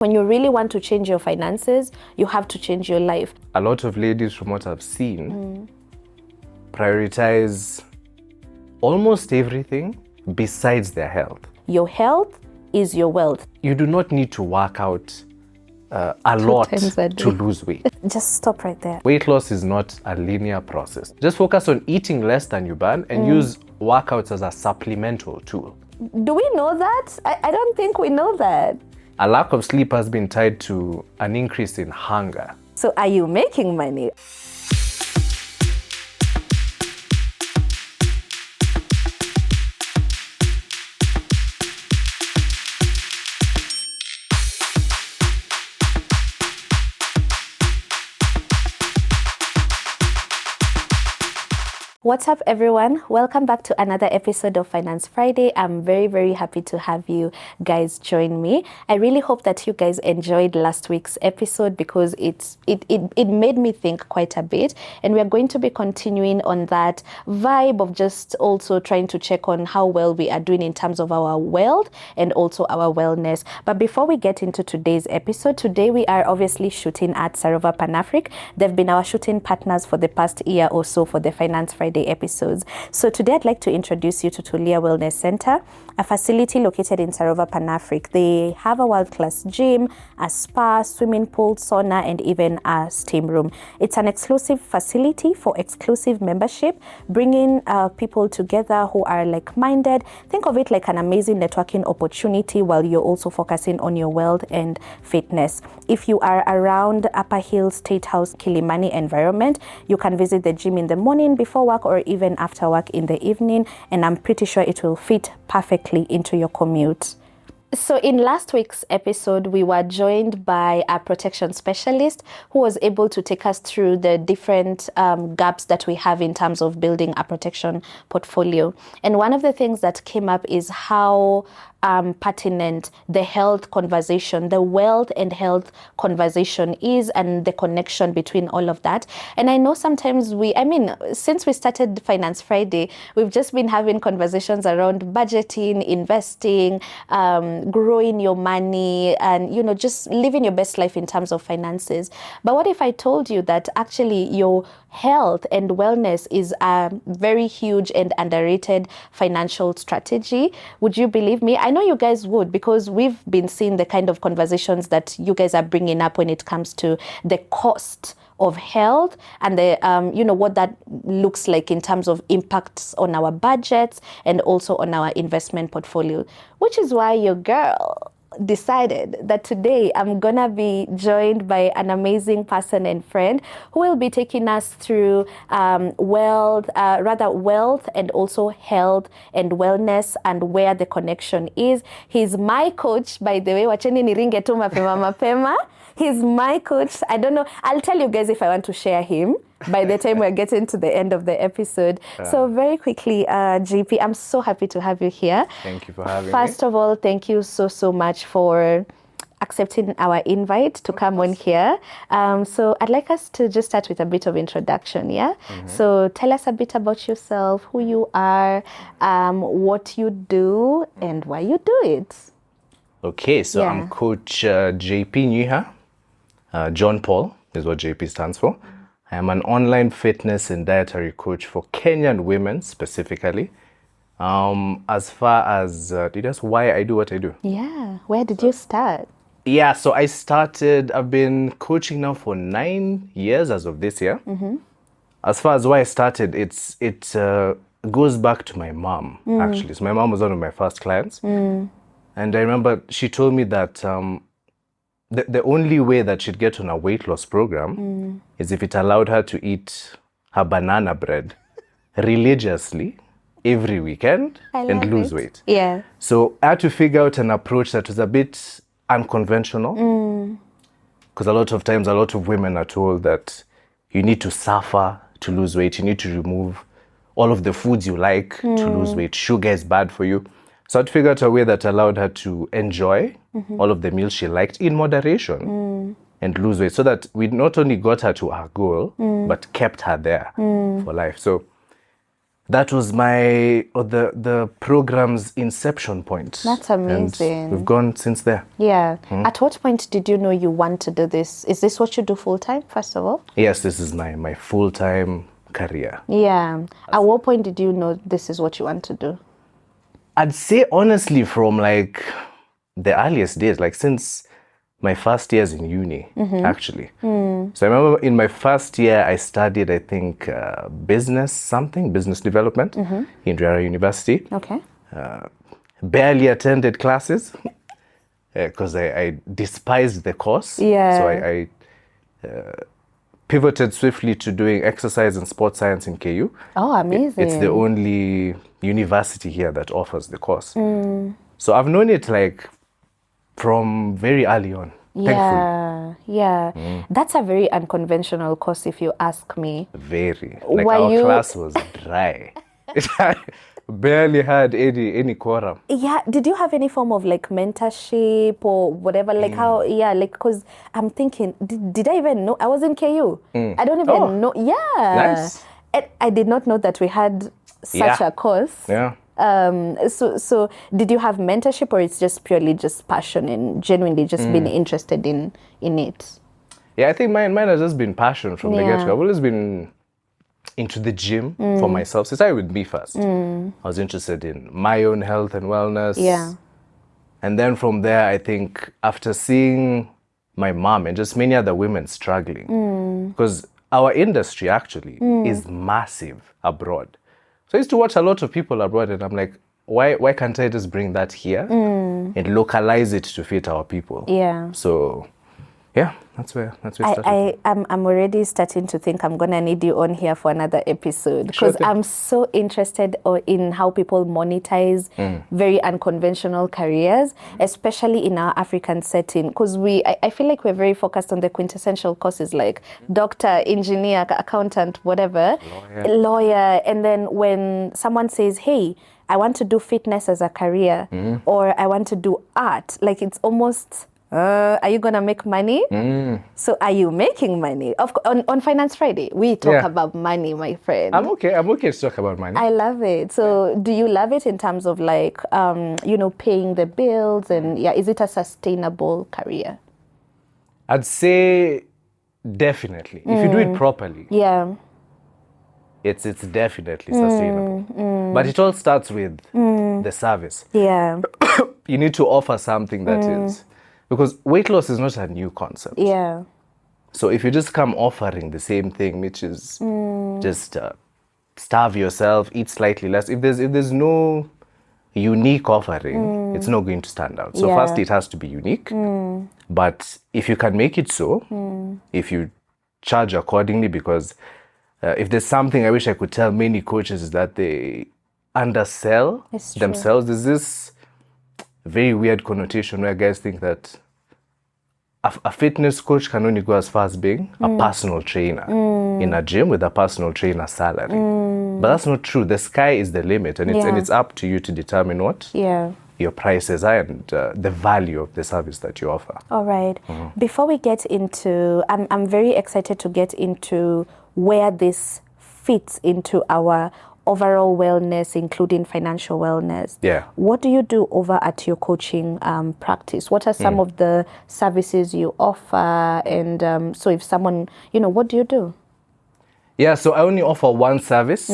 When you really want to change your finances, you have to change your life. A lot of ladies, from what I've seen, prioritize almost everything besides their health. Your health is your wealth. You do not need to work out a lot to lose weight. Just stop right there. Weight loss is not a linear process. Just focus on eating less than you burn and use workouts as a supplemental tool. Do we know that? I don't think we know that. A lack of sleep has been tied to an increase in hunger. So are you making money? What's up, everyone? Welcome back to another episode of Finance Friday. I'm very, very happy to have you guys join me. I really hope that you guys enjoyed last week's episode because it made me think quite a bit. And we're going to be continuing on that vibe of just also trying to check on how well we are doing in terms of our wealth and also our wellness. But before we get into today's episode, today we are obviously shooting at Sarova Pan-Afric. They've been our shooting partners for the past year or so for the Finance Friday episodes. So today I'd like to introduce you to Tulia Wellness Center, a facility located in Sarova Pan-Afric. They have a world-class gym, a spa, swimming pool, sauna, and even a steam room. It's an exclusive facility for exclusive membership, bringing people together who are like-minded. Think of it like an amazing networking opportunity while you're also focusing on your wealth and fitness. If you are around Upper Hill State House, Kilimani environment, you can visit the gym in the morning before work or even after work in the evening, and I'm pretty sure it will fit perfectly into your commute. So in last week's episode, we were joined by a protection specialist who was able to take us through the different gaps that we have in terms of building a protection portfolio. And one of the things that came up is how pertinent the health conversation, the wealth and health conversation is, and the connection between all of that. And I know sometimes since we started Finance Friday, we've just been having conversations around budgeting, investing, growing your money, and just living your best life in terms of finances. But what if I told you that actually your health and wellness is a very huge and underrated financial strategy? Would you believe me? I know you guys would, because we've been seeing the kind of conversations that you guys are bringing up when it comes to the cost of health and the what that looks like in terms of impacts on our budgets and also on our investment portfolio, which is why your girl decided that today I'm gonna be joined by an amazing person and friend who will be taking us through wealth and also health and wellness and where the connection is. He's my coach, by the way. Wacheni niringe tu mapema. He's my coach. I don't know. I'll tell you guys if I want to share him by the time we're getting to the end of the episode. So very quickly, GP, I'm so happy to have you here. Thank you for having me. First of all, thank you so much for accepting our invite to come on here. So I'd like us to just start with a bit of introduction, yeah? So tell us a bit about yourself, who you are, what you do, and why you do it. Okay, so I'm Coach JP Nyuha. John Paul is what JP stands for. I am an online fitness and dietary coach for Kenyan women specifically. As far as did you ask why I do what I do? Yeah, where did you start? Yeah, so I've been coaching now for 9 years as of this year. As far as why I started, it goes back to my mom, actually. So my mom was one of my first clients. And I remember she told me that the only way that she'd get on a weight loss program is if it allowed her to eat her banana bread religiously every weekend and lose weight. Yeah. So I had to figure out an approach that was a bit unconventional, because a lot of times a lot of women are told that you need to suffer to lose weight. You need to remove all of the foods you like to lose weight. Sugar is bad for you. So I'd figure out a way that allowed her to enjoy all of the meals she liked in moderation and lose weight, so that we not only got her to our goal, but kept her there for life. So that was the program's inception point. That's amazing. And we've gone since there. Yeah. At what point did you know you want to do this? Is this what you do full time, first of all? Yes, this is my full-time career. Yeah. At what point did you know this is what you want to do? I'd say honestly from like the earliest days, like since my first years in uni, actually. So I remember in my first year, I studied, I think, business development in Tulia University. Okay. Barely attended classes because I despised the course. Yeah. So I pivoted swiftly to doing exercise and sports science in KU. Oh, amazing. It's the only university here that offers the course. So I've known it like from very early on, thankfully. Yeah. That's a very unconventional course if you ask me. Very. Like our class was dry. It barely had any quorum. Yeah. Did you have any form of like mentorship or whatever? Like how, because I'm thinking, did I even know? I was in KU. I don't even know. Yeah. Nice. I did not know that we had such a course. Yeah. So did you have mentorship, or it's just purely just passion and genuinely just being interested in it? Yeah, I think mine has just been passion from the get-go. I've always been into the gym for myself. It started with me first. I was interested in my own health and wellness. Yeah. And then from there, I think after seeing my mom and just many other women struggling, because our industry actually is massive abroad. So I used to watch a lot of people abroad, and I'm like, why can't I just bring that here and localize it to fit our people? Yeah. So, yeah, that's where it started. I'm already starting to think I'm gonna need you on here for another episode, because I'm so interested in how people monetize very unconventional careers, especially in our African setting. Because I feel like we're very focused on the quintessential courses like doctor, engineer, accountant, whatever, lawyer. And then when someone says, hey, I want to do fitness as a career, or I want to do art, like it's almost... are you gonna make money? So are you making money? On Finance Friday, we talk about money, my friend. I'm okay to talk about money. I love it. So do you love it in terms of like, paying the bills, and is it a sustainable career? I'd say definitely. If you do it properly. Yeah. It's definitely sustainable. But it all starts with the service. Yeah. You need to offer something that is... Because weight loss is not a new concept. Yeah. So if you just come offering the same thing, which is just starve yourself, eat slightly less, if there's no unique offering, it's not going to stand out. So first it has to be unique. But if you can make it so, if you charge accordingly, because if there's something I wish I could tell many coaches is that they undersell themselves. There's this very weird connotation where guys think that a fitness coach can only go as far as being a personal trainer in a gym with a personal trainer salary. But that's not true. The sky is the limit, and it's up to you to determine what your prices are and the value of the service that you offer. All right. Before we get into, I'm very excited to get into where this fits into our overall wellness, including financial wellness. Yeah. What do you do over at your coaching practice? What are some of the services you offer? And so if someone, what do you do? Yeah, so I only offer one service,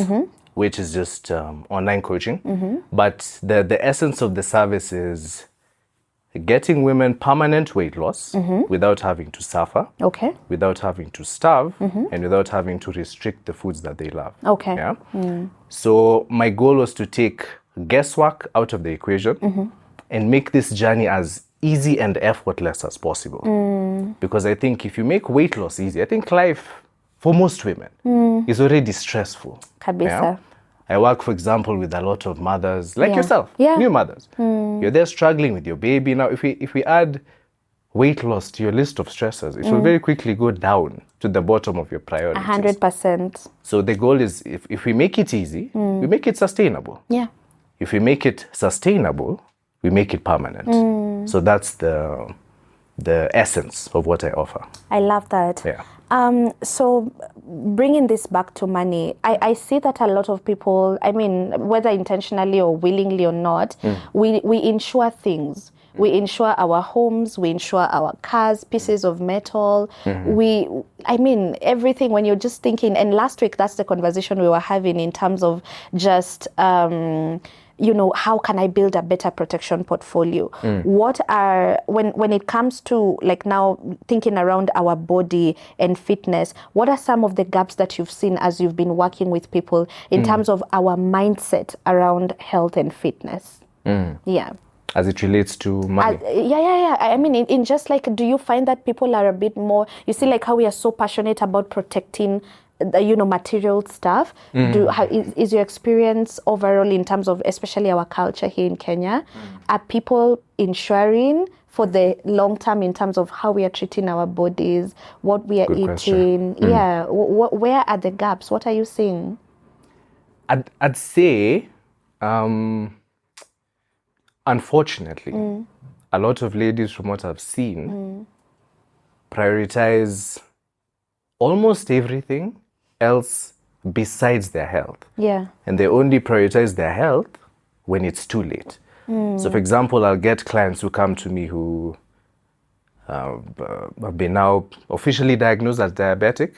which is just online coaching. But the essence of the service is getting women permanent weight loss without having to suffer, without having to starve, and without having to restrict the foods that they love. Yeah? So my goal was to take guesswork out of the equation and make this journey as easy and effortless as possible. Because I think if you make weight loss easy, I think life for most women is already stressful. Kabisa. I work, for example, with a lot of mothers like yourself, new mothers. You're there struggling with your baby. Now, if we add weight loss to your list of stressors, it will very quickly go down to the bottom of your priorities. 100%. So the goal is, if we make it easy, we make it sustainable. Yeah. If we make it sustainable, we make it permanent. So that's the the essence of what I offer. I love that. Yeah. So bringing this back to money, I see that a lot of people, I mean, whether intentionally or willingly or not, we insure things. We insure our homes, we insure our cars, pieces of metal. I mean, everything when you're just thinking, and last week, that's the conversation we were having in terms of just, how can I build a better protection portfolio? What are, when it comes to like now thinking around our body and fitness, what are some of the gaps that you've seen as you've been working with people in terms of our mindset around health and fitness? Yeah. As it relates to money? Yeah. I mean, in just like, do you find that people are a bit more, you see like how we are so passionate about protecting material stuff. Is your experience overall in terms of especially our culture here in Kenya, are people insuring for the long term in terms of how we are treating our bodies, what we are Good eating? Question. Yeah. Where are the gaps? What are you seeing? I'd say, unfortunately, a lot of ladies from what I've seen prioritize almost everything else besides their health. Yeah. And they only prioritize their health when it's too late. So for example, I'll get clients who come to me who have been now officially diagnosed as diabetic,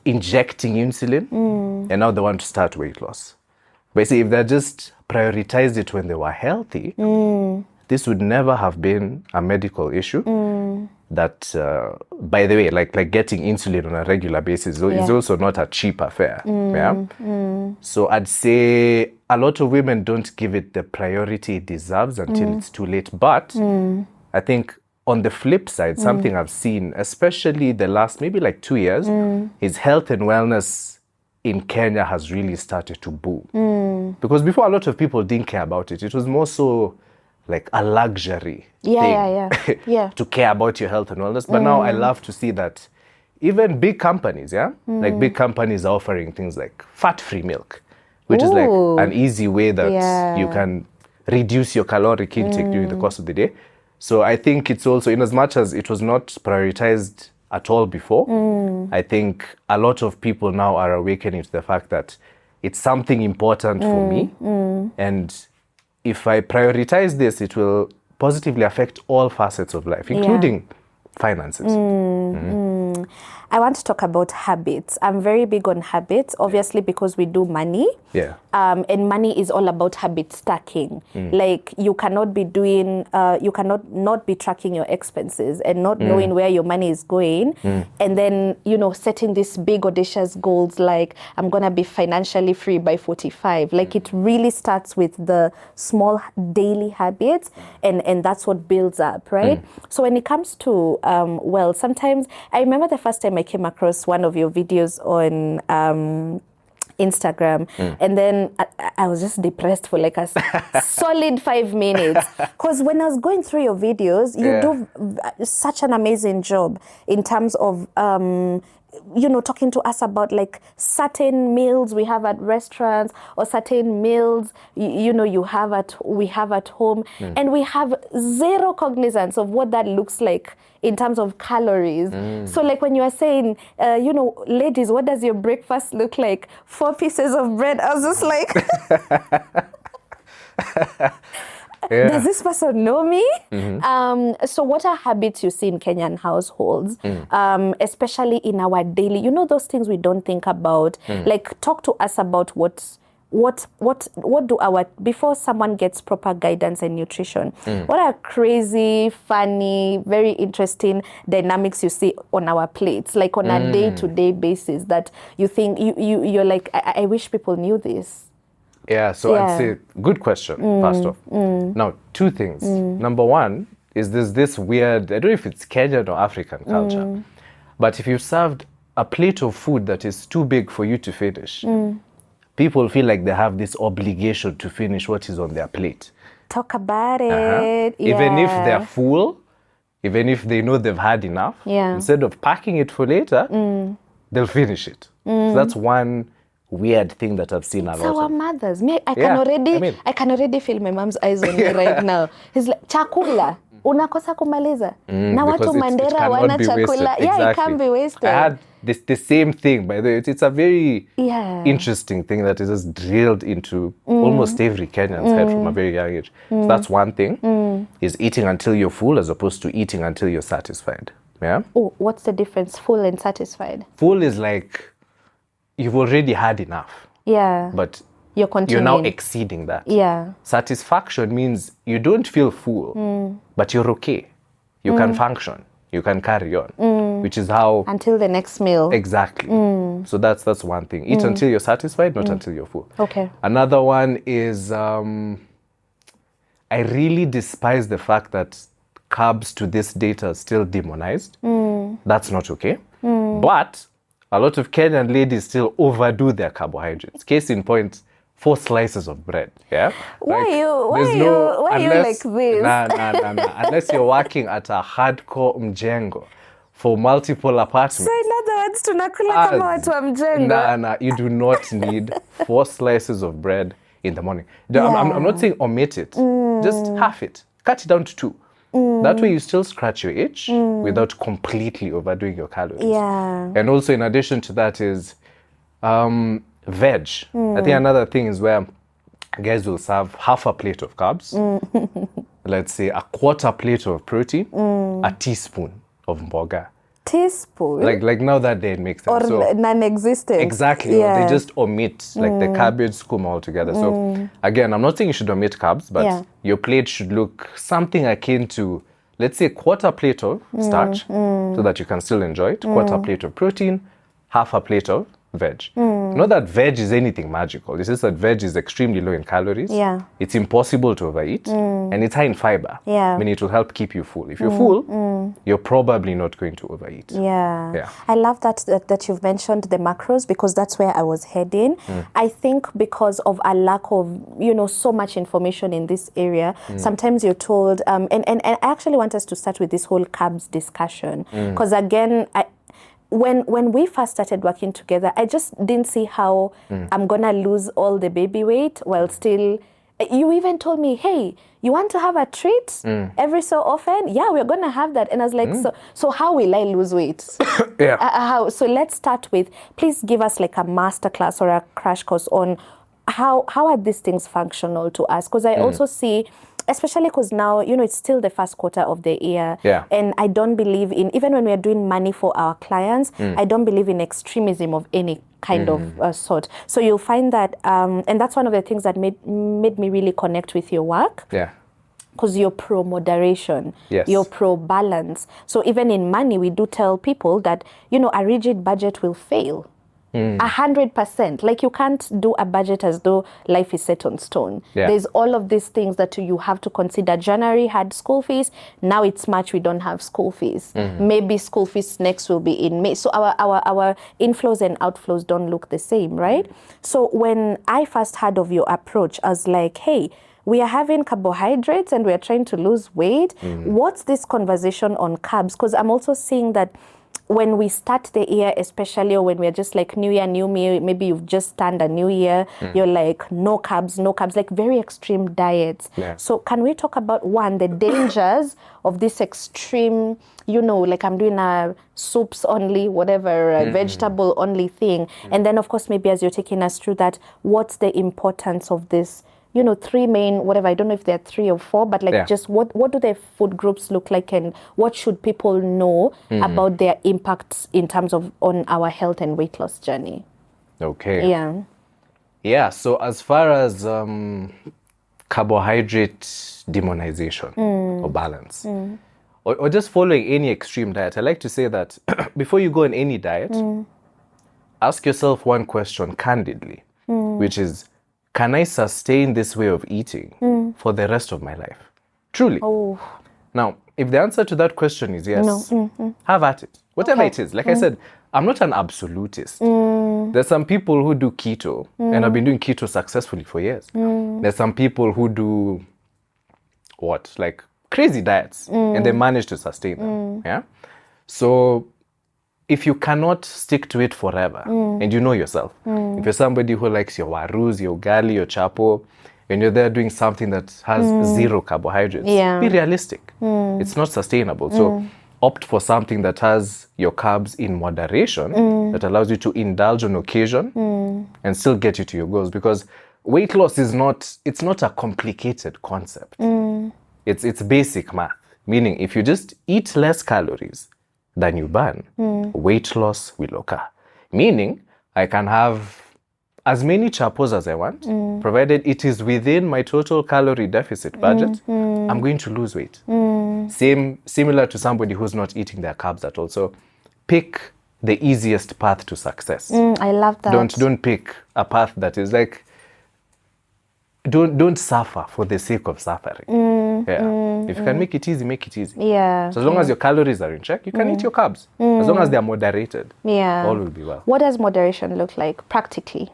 injecting insulin, and now they want to start weight loss. Basically, if they just prioritized it when they were healthy, this would never have been a medical issue. That, by the way, like getting insulin on a regular basis is also not a cheap affair. So I'd say a lot of women don't give it the priority it deserves until it's too late. But I think on the flip side, something I've seen, especially the last maybe like 2 years, is health and wellness in Kenya has really started to boom. Because before, a lot of people didn't care about it. It was more so like a luxury thing to care about your health and wellness. But now I love to see that even big companies, like big companies are offering things like fat-free milk, which is like an easy way that you can reduce your caloric intake during the course of the day. So I think it's also, in as much as it was not prioritized at all before, I think a lot of people now are awakening to the fact that it's something important for me. And if I prioritize this, it will positively affect all facets of life, including finances. I want to talk about habits. I'm very big on habits, obviously, because we do money. Yeah. And money is all about habit stacking. Like you cannot be doing, you cannot not be tracking your expenses and not knowing where your money is going. And then, setting these big audacious goals like I'm going to be financially free by 45. Like it really starts with the small daily habits and that's what builds up, right? So when it comes to, sometimes I remember the first time I came across one of your videos on Instagram, and then I was just depressed for like a solid 5 minutes, because when I was going through your videos, you do such an amazing job in terms of talking to us about like certain meals we have at restaurants or certain meals we have at home, and we have zero cognizance of what that looks like in terms of calories. So like when you are saying, ladies, what does your breakfast look like? 4 pieces of bread. I was just like, does this person know me? So what are habits you see in Kenyan households, especially in our daily, those things we don't think about? Like talk to us about what do our, before someone gets proper guidance and nutrition, what are crazy, funny, very interesting dynamics you see on our plates, like on a day-to-day basis that you think you're like, I wish people knew this. Yeah, so I'd say, good question, first off. Now, 2 things. Number one is there's this weird, I don't know if it's Kenyan or African culture, but if you served a plate of food that is too big for you to finish, people feel like they have this obligation to finish what is on their plate. Talk about it. Even if they're full, even if they know they've had enough, instead of packing it for later, they'll finish it. So that's one weird thing that I've seen a lot. Our mothers, I can already feel my mom's eyes on me right now. He's like, chakula. unakosa kumaliza na because watu Mandera wana chakula. Yeah, it can't be wasted. I had the same thing, by the way. It's a very Yeah. interesting thing that is just drilled into almost every Kenyan's head from a very young age. So that's one thing, is eating until you're full as opposed to eating until you're satisfied. Yeah. Oh, what's the difference? Full and satisfied? Full is like you've already had enough. Yeah. But you're continuing. You're now exceeding that. Yeah. Satisfaction means you don't feel full, but you're okay. You can function. You can carry on, which is how... Until the next meal. Exactly. So that's one thing. Eat until you're satisfied, not until you're full. Okay. Another one is I really despise the fact that carbs to this date are still demonized. That's not okay. But a lot of Kenyan ladies still overdo their carbohydrates. Case in point, 4 slices of bread. Yeah. Why are you like this? Nah. Unless you're working at a hardcore mjengo for multiple apartments. So in other words, tunakula kama watu wa mjengo. Nah. You do not need 4 slices of bread in the morning. I'm not saying omit it. Just half it. Cut it down to 2. That way you still scratch your itch without completely overdoing your calories. Yeah. And also in addition to that is veg. I think another thing is where guys will serve half a plate of carbs, let's say a quarter plate of protein, a teaspoon of mboga. Teaspoon? Like now that day it makes sense. Or so, non-existent. Exactly. Yeah. They just omit like the cabbage skum altogether. So again, I'm not saying you should omit carbs, but your plate should look something akin to, let's say, quarter plate of starch so that you can still enjoy it. Quarter plate of protein, half a plate of veg. Not that veg is anything magical. It's just that veg is extremely low in calories. Yeah. It's impossible to overeat. And it's high in fiber. Yeah. I mean, it will help keep you full. If you're full, you're probably not going to overeat. Yeah. I love that you've mentioned the macros, because that's where I was heading. I think because of a lack of, so much information in this area, sometimes you're told, and I actually want us to start with this whole carbs discussion. Because again, when we first started working together, I just didn't see how I'm gonna lose all the baby weight while still... You even told me, hey, you want to have a treat every so often? Yeah, we're gonna have that. And I was like, so how will I lose weight? Yeah. So let's start with, please give us like a masterclass or a crash course on how are these things functional to us? Because I also see, especially because now, it's still the first quarter of the year. Yeah. And I don't believe in, even when we're doing money for our clients, I don't believe in extremism of any kind of sort. So you'll find that, and that's one of the things that made me really connect with your work. Yeah. Because you're pro-moderation, Yes. you're pro-balance. So even in money, we do tell people that, a rigid budget will fail. 100%. Like you can't do a budget as though life is set on stone. Yeah. There's all of these things that you have to consider. January had school fees. Now it's March, we don't have school fees. Maybe school fees next will be in May. So our inflows and outflows don't look the same, right? So when I first heard of your approach, I was like, hey, we are having carbohydrates and we are trying to lose weight. What's this conversation on carbs? Because I'm also seeing that when we start the year, especially, or when we're just like new year, new me, maybe you've just turned a new year, you're like, no carbs, like very extreme diets. Yeah. So can we talk about, one, the dangers of this extreme, like I'm doing a soups only, whatever, a vegetable only thing. And then, of course, maybe as you're taking us through that, what's the importance of this, 3 main, whatever, I don't know if there are 3 or 4, but like just what do the food groups look like, and what should people know about their impacts in terms of on our health and weight loss journey? Okay. Yeah. Yeah, so as far as carbohydrate demonization or balance, or just following any extreme diet, I like to say that before you go on any diet, ask yourself one question candidly, which is, can I sustain this way of eating for the rest of my life? Truly. Oh. Now, if the answer to that question is yes, have at it. Whatever it is. Like I said, I'm not an absolutist. There's some people who do keto and have been doing keto successfully for years. There's some people who do like crazy diets and they manage to sustain them. Yeah. So if you cannot stick to it forever, and you know yourself, if you're somebody who likes your warus, your ugali, your chapo, and you're there doing something that has zero carbohydrates, be realistic. It's not sustainable. So opt for something that has your carbs in moderation, that allows you to indulge on occasion and still get you to your goals. Because weight loss is not a complicated concept. It's basic math. Meaning, if you just eat less calories than you burn, weight loss will occur. Meaning, I can have as many chapos as I want, provided it is within my total calorie deficit budget, I'm going to lose weight. Similar to somebody who's not eating their carbs at all. So pick the easiest path to success. I love that. Don't pick a path that is like, don't suffer for the sake of suffering. If you can make it easy, make it easy. Yeah. So as long as your calories are in check, you can eat your carbs. As long as they are moderated, all will be well. What does moderation look like practically?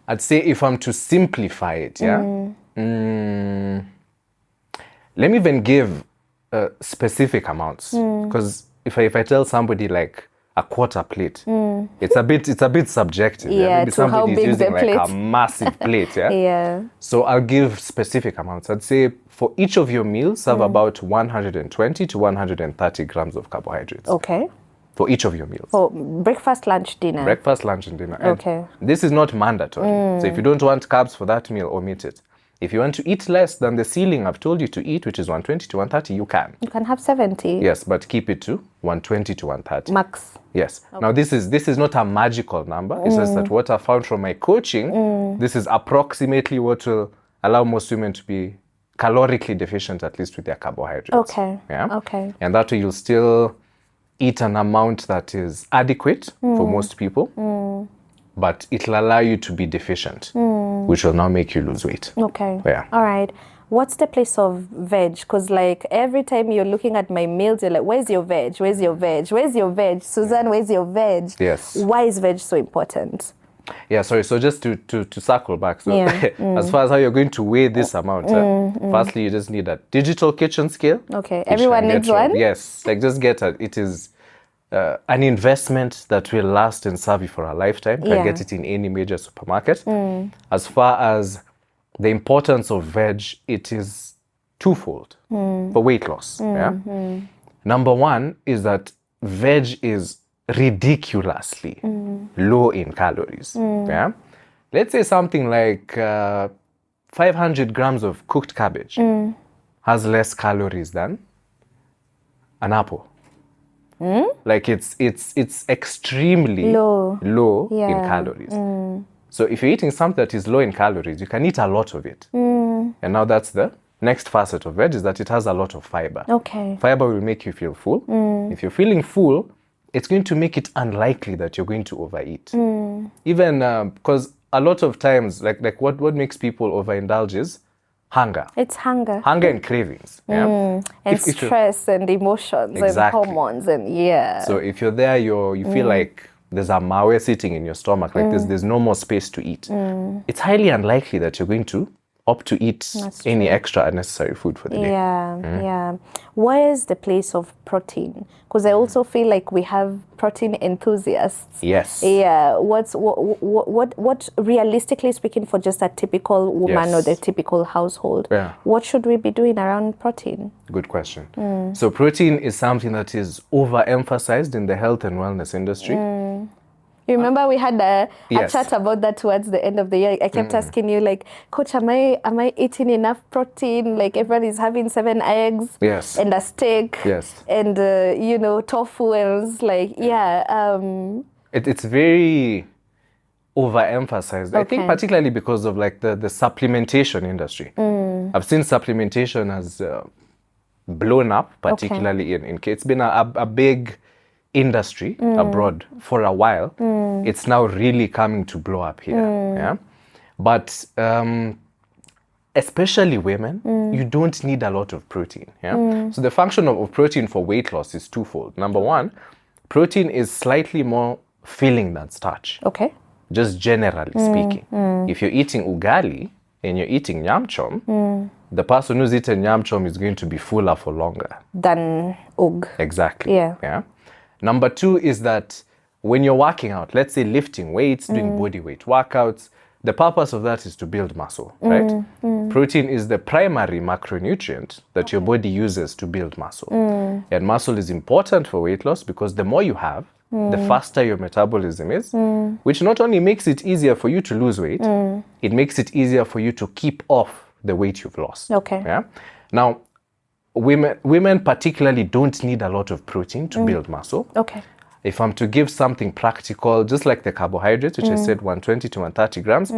I'd say if I'm to simplify it, let me even give specific amounts. Because if I tell somebody like a quarter plate, it's a bit subjective. Maybe somebody's using like a massive plate. So I'll give specific amounts. I'd say for each of your meals, have about 120 to 130 grams of carbohydrates. Okay. For each of your meals. For breakfast, lunch, dinner. Breakfast, lunch, and dinner. And this is not mandatory. So if you don't want carbs for that meal, omit it. If you want to eat less than the ceiling I've told you to eat, which is 120 to 130, you can. You can have 70. Yes, but keep it to 120 to 130. Max. Yes. Okay. Now, this is not a magical number. It's just that what I found from my coaching, this is approximately what will allow most women to be calorically deficient, at least with their carbohydrates. Okay. Yeah. Okay. And that way you'll still eat an amount that is adequate for most people, but it'll allow you to be deficient, which will now make you lose weight. Okay. Yeah. All right. What's the place of veg? Because like every time you're looking at my meals, you're like, where's your veg? Where's your veg? Where's your veg? Suzanne, where's your veg? Yes. Why is veg so important? Yeah, sorry. So just to circle back. So as far as how you're going to weigh this amount, firstly, you just need a digital kitchen scale. Okay. Everyone needs one? Yes. Like just get it. It is an investment that will last and serve you for a lifetime. You can get it in any major supermarket. As far as the importance of veg, it is twofold for weight loss. Number one is that veg is ridiculously low in calories. Let's say something like 500 grams of cooked cabbage has less calories than an apple. Like it's extremely low in calories. So if you're eating something that is low in calories, you can eat a lot of it. And now that's the next facet of veg, is that it has a lot of fiber. Okay. Fiber will make you feel full. If you're feeling full, it's going to make it unlikely that you're going to overeat. Even because a lot of times, like what makes people overindulge is hunger. It's hunger. Hunger and cravings. And stress and emotions and hormones and So if you're there, you feel like there's a mawe sitting in your stomach, like there's no more space to eat. It's highly unlikely that you're going to opt to eat any extra unnecessary food for the day. Where is the place of protein? Because I also feel like we have protein enthusiasts. Yes. Yeah. What realistically speaking, for just a typical woman or the typical household, what should we be doing around protein? Good question. So protein is something that is overemphasized in the health and wellness industry. You remember we had a chat about that towards the end of the year. I kept asking you, like, Coach, am I eating enough protein? Like, everyone is having 7 eggs and a steak and, tofu. And it was like, It's very overemphasized. I think particularly because of, like, the supplementation industry. I've seen supplementation has blown up, particularly in it's been a big industry abroad for a while. It's now really coming to blow up here. But especially women, you don't need a lot of protein. So the function of protein for weight loss is twofold. Number one, protein is slightly more filling than starch. Okay. Just generally speaking. If you're eating ugali and you're eating nyam chom, the person who's eating nyam chom is going to be fuller for longer than ug. Exactly. Yeah. Number two is that when you're working out, let's say lifting weights, doing body weight workouts, the purpose of that is to build muscle, right? Protein is the primary macronutrient that your body uses to build muscle. And muscle is important for weight loss because the more you have, the faster your metabolism is, which not only makes it easier for you to lose weight, it makes it easier for you to keep off the weight you've lost. Okay. Yeah. Now, women particularly don't need a lot of protein to build muscle. Okay. If I'm to give something practical, just like the carbohydrates, which I said 120 to 130 grams,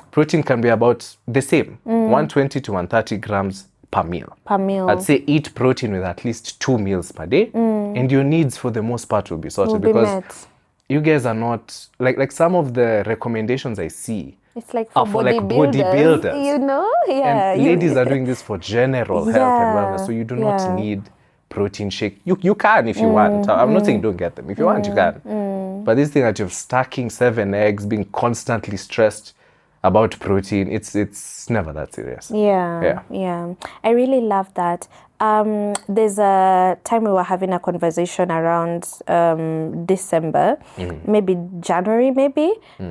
protein can be about the same, 120 to 130 grams per meal. Per meal. I'd say eat protein with at least 2 meals per day, and your needs for the most part will be sorted because met. you guys are not, like some of the recommendations I see It's like are for like bodybuilders. You know? Yeah. And ladies are doing this for general health and wellness, so you do not need protein shake. You can if you want. I'm not saying don't get them. If you want, you can. But this thing that you're stacking 7 eggs, being constantly stressed about protein, it's never that serious. Yeah. I really love that. There's a time we were having a conversation around December, maybe January,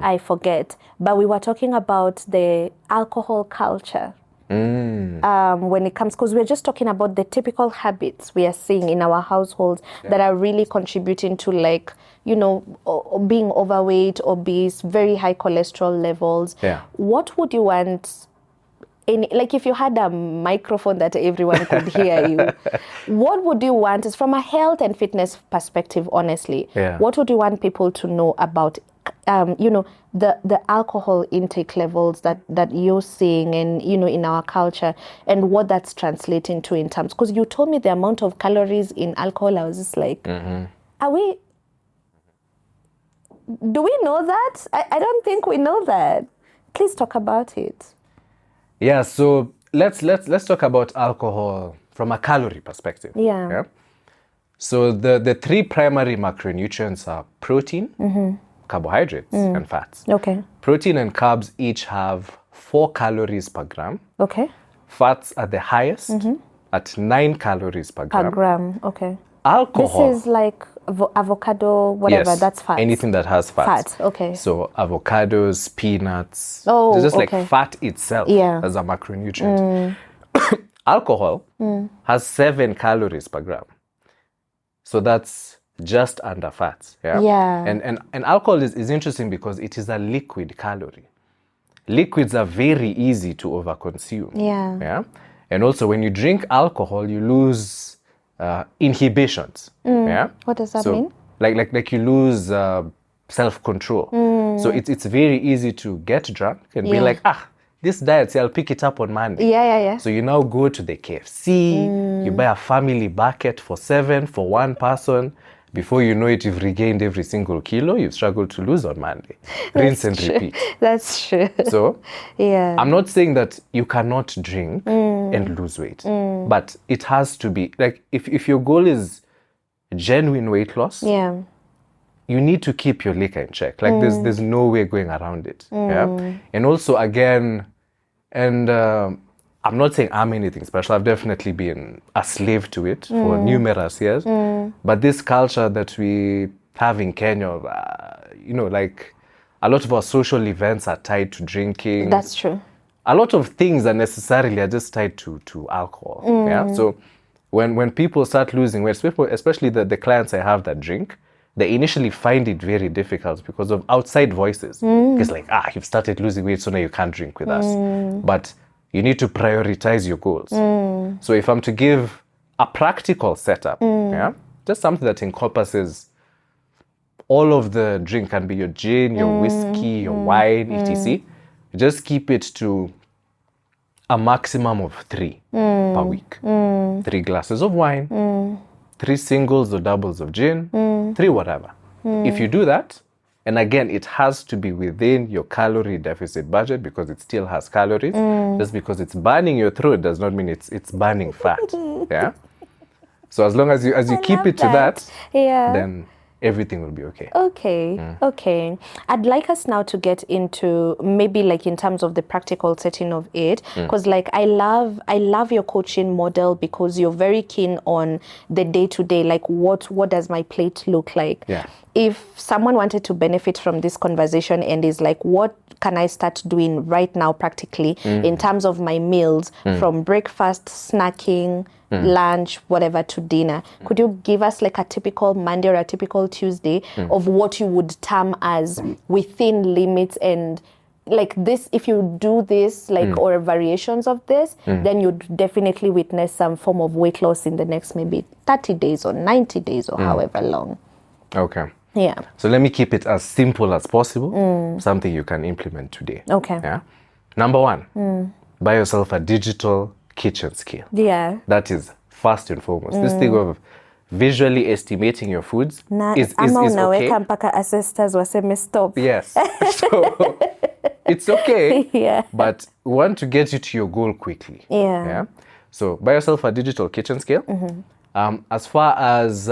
I forget. But we were talking about the alcohol culture. When it comes, because we're just talking about the typical habits we are seeing in our households that are really contributing to, like, you know, being overweight, obese, very high cholesterol levels. What would you want, like if you had a microphone that everyone could hear you, what would you want, is from a health and fitness perspective, honestly, what would you want people to know about you know, the alcohol intake levels that you're seeing and, you know, in our culture, and what that's translating to in terms, because you told me the amount of calories in alcohol, I was just like, do we know that? I don't think we know that. Please talk about it. Yeah, so let's talk about alcohol from a calorie perspective. Yeah. So the 3 primary macronutrients are protein, carbohydrates, and fats. Okay. Protein and carbs each have 4 calories per gram. Okay. Fats are the highest at 9 calories per gram. Per gram, okay. Alcohol. This is like avocado, whatever, that's fat. Anything that has fat. Fat, okay. So avocados, peanuts. Oh, so just okay. like fat itself as a macronutrient. Alcohol has 7 calories per gram. So that's just under fats. And alcohol is interesting because it is a liquid calorie. Liquids are very easy to overconsume. Yeah. And also when you drink alcohol, you lose inhibitions. What does that mean? Like you lose self-control. So it's very easy to get drunk and be like, this diet, I'll pick it up on Monday. So you now go to the KFC, you buy a family bucket for 7 for one person. Before you know it, you've regained every single kilo you've struggled to lose on Monday. Rinse and repeat. That's true. So I'm not saying that you cannot drink and lose weight, but it has to be, like, if your goal is genuine weight loss, you need to keep your liquor in check. Like there's no way going around it. And also, again, I'm not saying I'm anything special. I've definitely been a slave to it for numerous years. But this culture that we have in Kenya, you know, like a lot of our social events are tied to drinking. That's true. A lot of things are just tied to alcohol. So when people start losing weight, especially the clients I have that drink, they initially find it very difficult because of outside voices. It's like, you've started losing weight, so now you can't drink with us. But you need to prioritize your goals. So if I'm to give a practical setup, just something that encompasses all of the drink, can be your gin, your whiskey, your wine, etc. Just keep it to a maximum of 3 per week. 3 glasses of wine, 3 singles or doubles of gin, 3 whatever. If you do that, and again, it has to be within your calorie deficit budget because it still has calories. Just because it's burning your throat does not mean it's burning fat. So as long as you keep it to that, then everything will be okay. Okay. I'd like us now to get into maybe like in terms of the practical setting of it, because like I love your coaching model because you're very keen on the day-to-day, like what does my plate look like? Yeah. If someone wanted to benefit from this conversation and is like, what can I start doing right now practically in terms of my meals from breakfast, snacking, lunch, whatever to dinner? Could you give us like a typical Monday or a typical Tuesday of what you would term as within limits, and like this, if you do this, like or variations of this, then you'd definitely witness some form of weight loss in the next maybe 30 days or 90 days or however long. Okay. Yeah. So let me keep it as simple as possible, something you can implement today. Okay. Yeah. Number one, buy yourself a digital kitchen scale. Yeah. That is first and foremost. This thing of visually estimating your foods is ama okay. unaweka mpaka ancestors waseme stop. Yes. So it's okay. Yeah. But we want to get you to your goal quickly. Yeah. So buy yourself a digital kitchen scale. As far as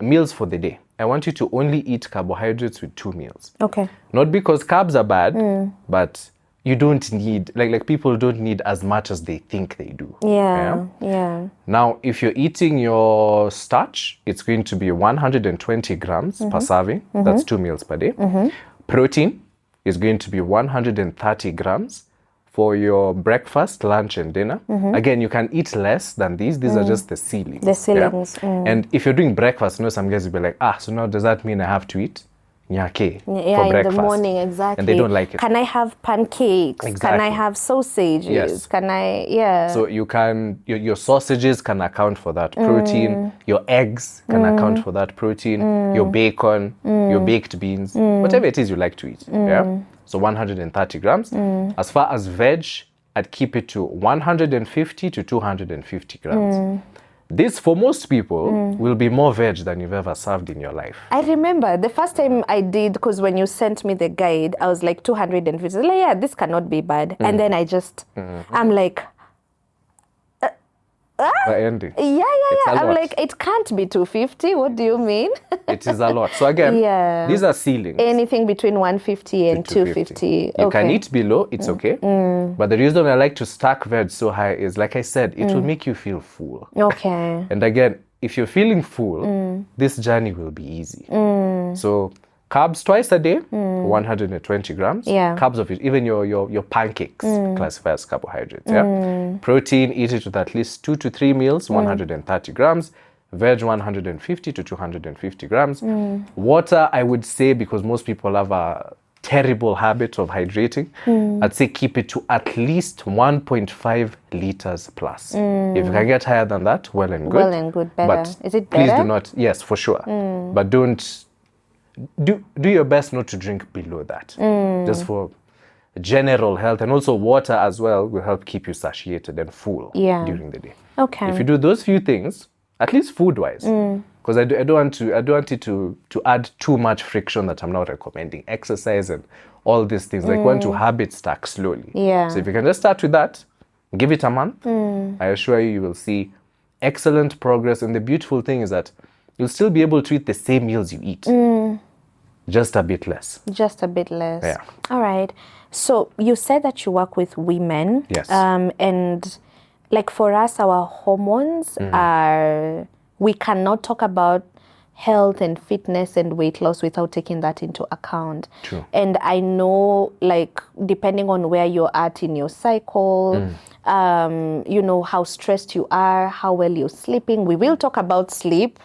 meals for the day, I want you to only eat carbohydrates with 2 meals. Okay. Not because carbs are bad, but you don't need, like people don't need as much as they think they do. Yeah. Now, if you're eating your starch, it's going to be 120 grams per serving. That's 2 meals per day. Protein is going to be 130 grams for your breakfast, lunch, and dinner. Again, you can eat less than these. These are just the ceilings. The ceilings. And if you're doing breakfast, some guys will be like, so now does that mean I have to eat nyake for in breakfast? The morning, exactly. And they don't like it. Can I have pancakes? Exactly. Can I have sausages? Yes. Can I, So you can, your sausages can account for that protein. Your eggs can account for that protein. Your bacon, your baked beans, whatever it is you like to eat. So 130 grams. As far as veg, I'd keep it to 150 to 250 grams. This, for most people, will be more veg than you've ever served in your life. I remember the first time I did, because when you sent me the guide, I was like 250. Like, yeah, this cannot be bad. And then I just, I'm like, The ending. yeah. I'm lot. like, it can't be 250. What do you mean? It is a lot. So again, these are ceilings. Anything between 150 and 250. You can eat below, it's okay. But the reason I like to stack veg so high is, like I said, it will make you feel full. Okay. And again, if you're feeling full, this journey will be easy. So carbs twice a day, 120 grams. Yeah. Carbs of it, even your pancakes classify as carbohydrates. Protein, eat it with at least 2 to 3 meals, 130 grams. Veg, 150 to 250 grams. Water, I would say, because most people have a terrible habit of hydrating, I'd say keep it to at least 1.5 liters plus. If you can get higher than that, well and good. Well and good, better. But is it please better? do not, yes, for sure. But don't, do your best not to drink below that. Just for general health, and also water as well will help keep you satiated and full during the day. Okay. If you do those few things, at least food-wise, because I don't want it to add too much friction that I'm not recommending. Exercise and all these things, like want to habit stack slowly. Yeah. So if you can just start with that, give it a month, I assure you will see excellent progress. And the beautiful thing is that you'll still be able to eat the same meals you eat, just a bit less. Just a bit less. Yeah. All right. So you said that you work with women. Yes. And like for us, our hormones are, we cannot talk about health and fitness and weight loss without taking that into account. True. And I know, like, depending on where you're at in your cycle, you know, how stressed you are, how well you're sleeping. We will talk about sleep.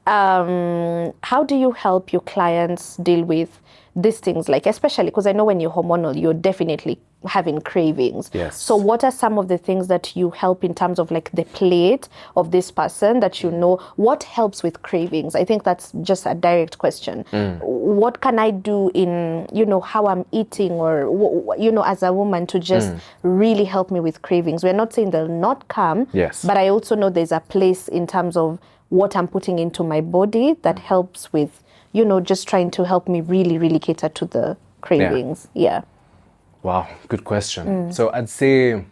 How do you help your clients deal with these things? Like, especially because I know when you're hormonal, you're definitely having cravings. Yes. So what are some of the things that you help in terms of like the plate of this person that you know? What helps with cravings? I think that's just a direct question. What can I do in, you know, how I'm eating, or, you know, as a woman to just really help me with cravings? We're not saying they'll not come. Yes. But I also know there's a place in terms of what I'm putting into my body that helps with, you know, just trying to help me really, really cater to the cravings. Yeah. Wow, good question. So I'd say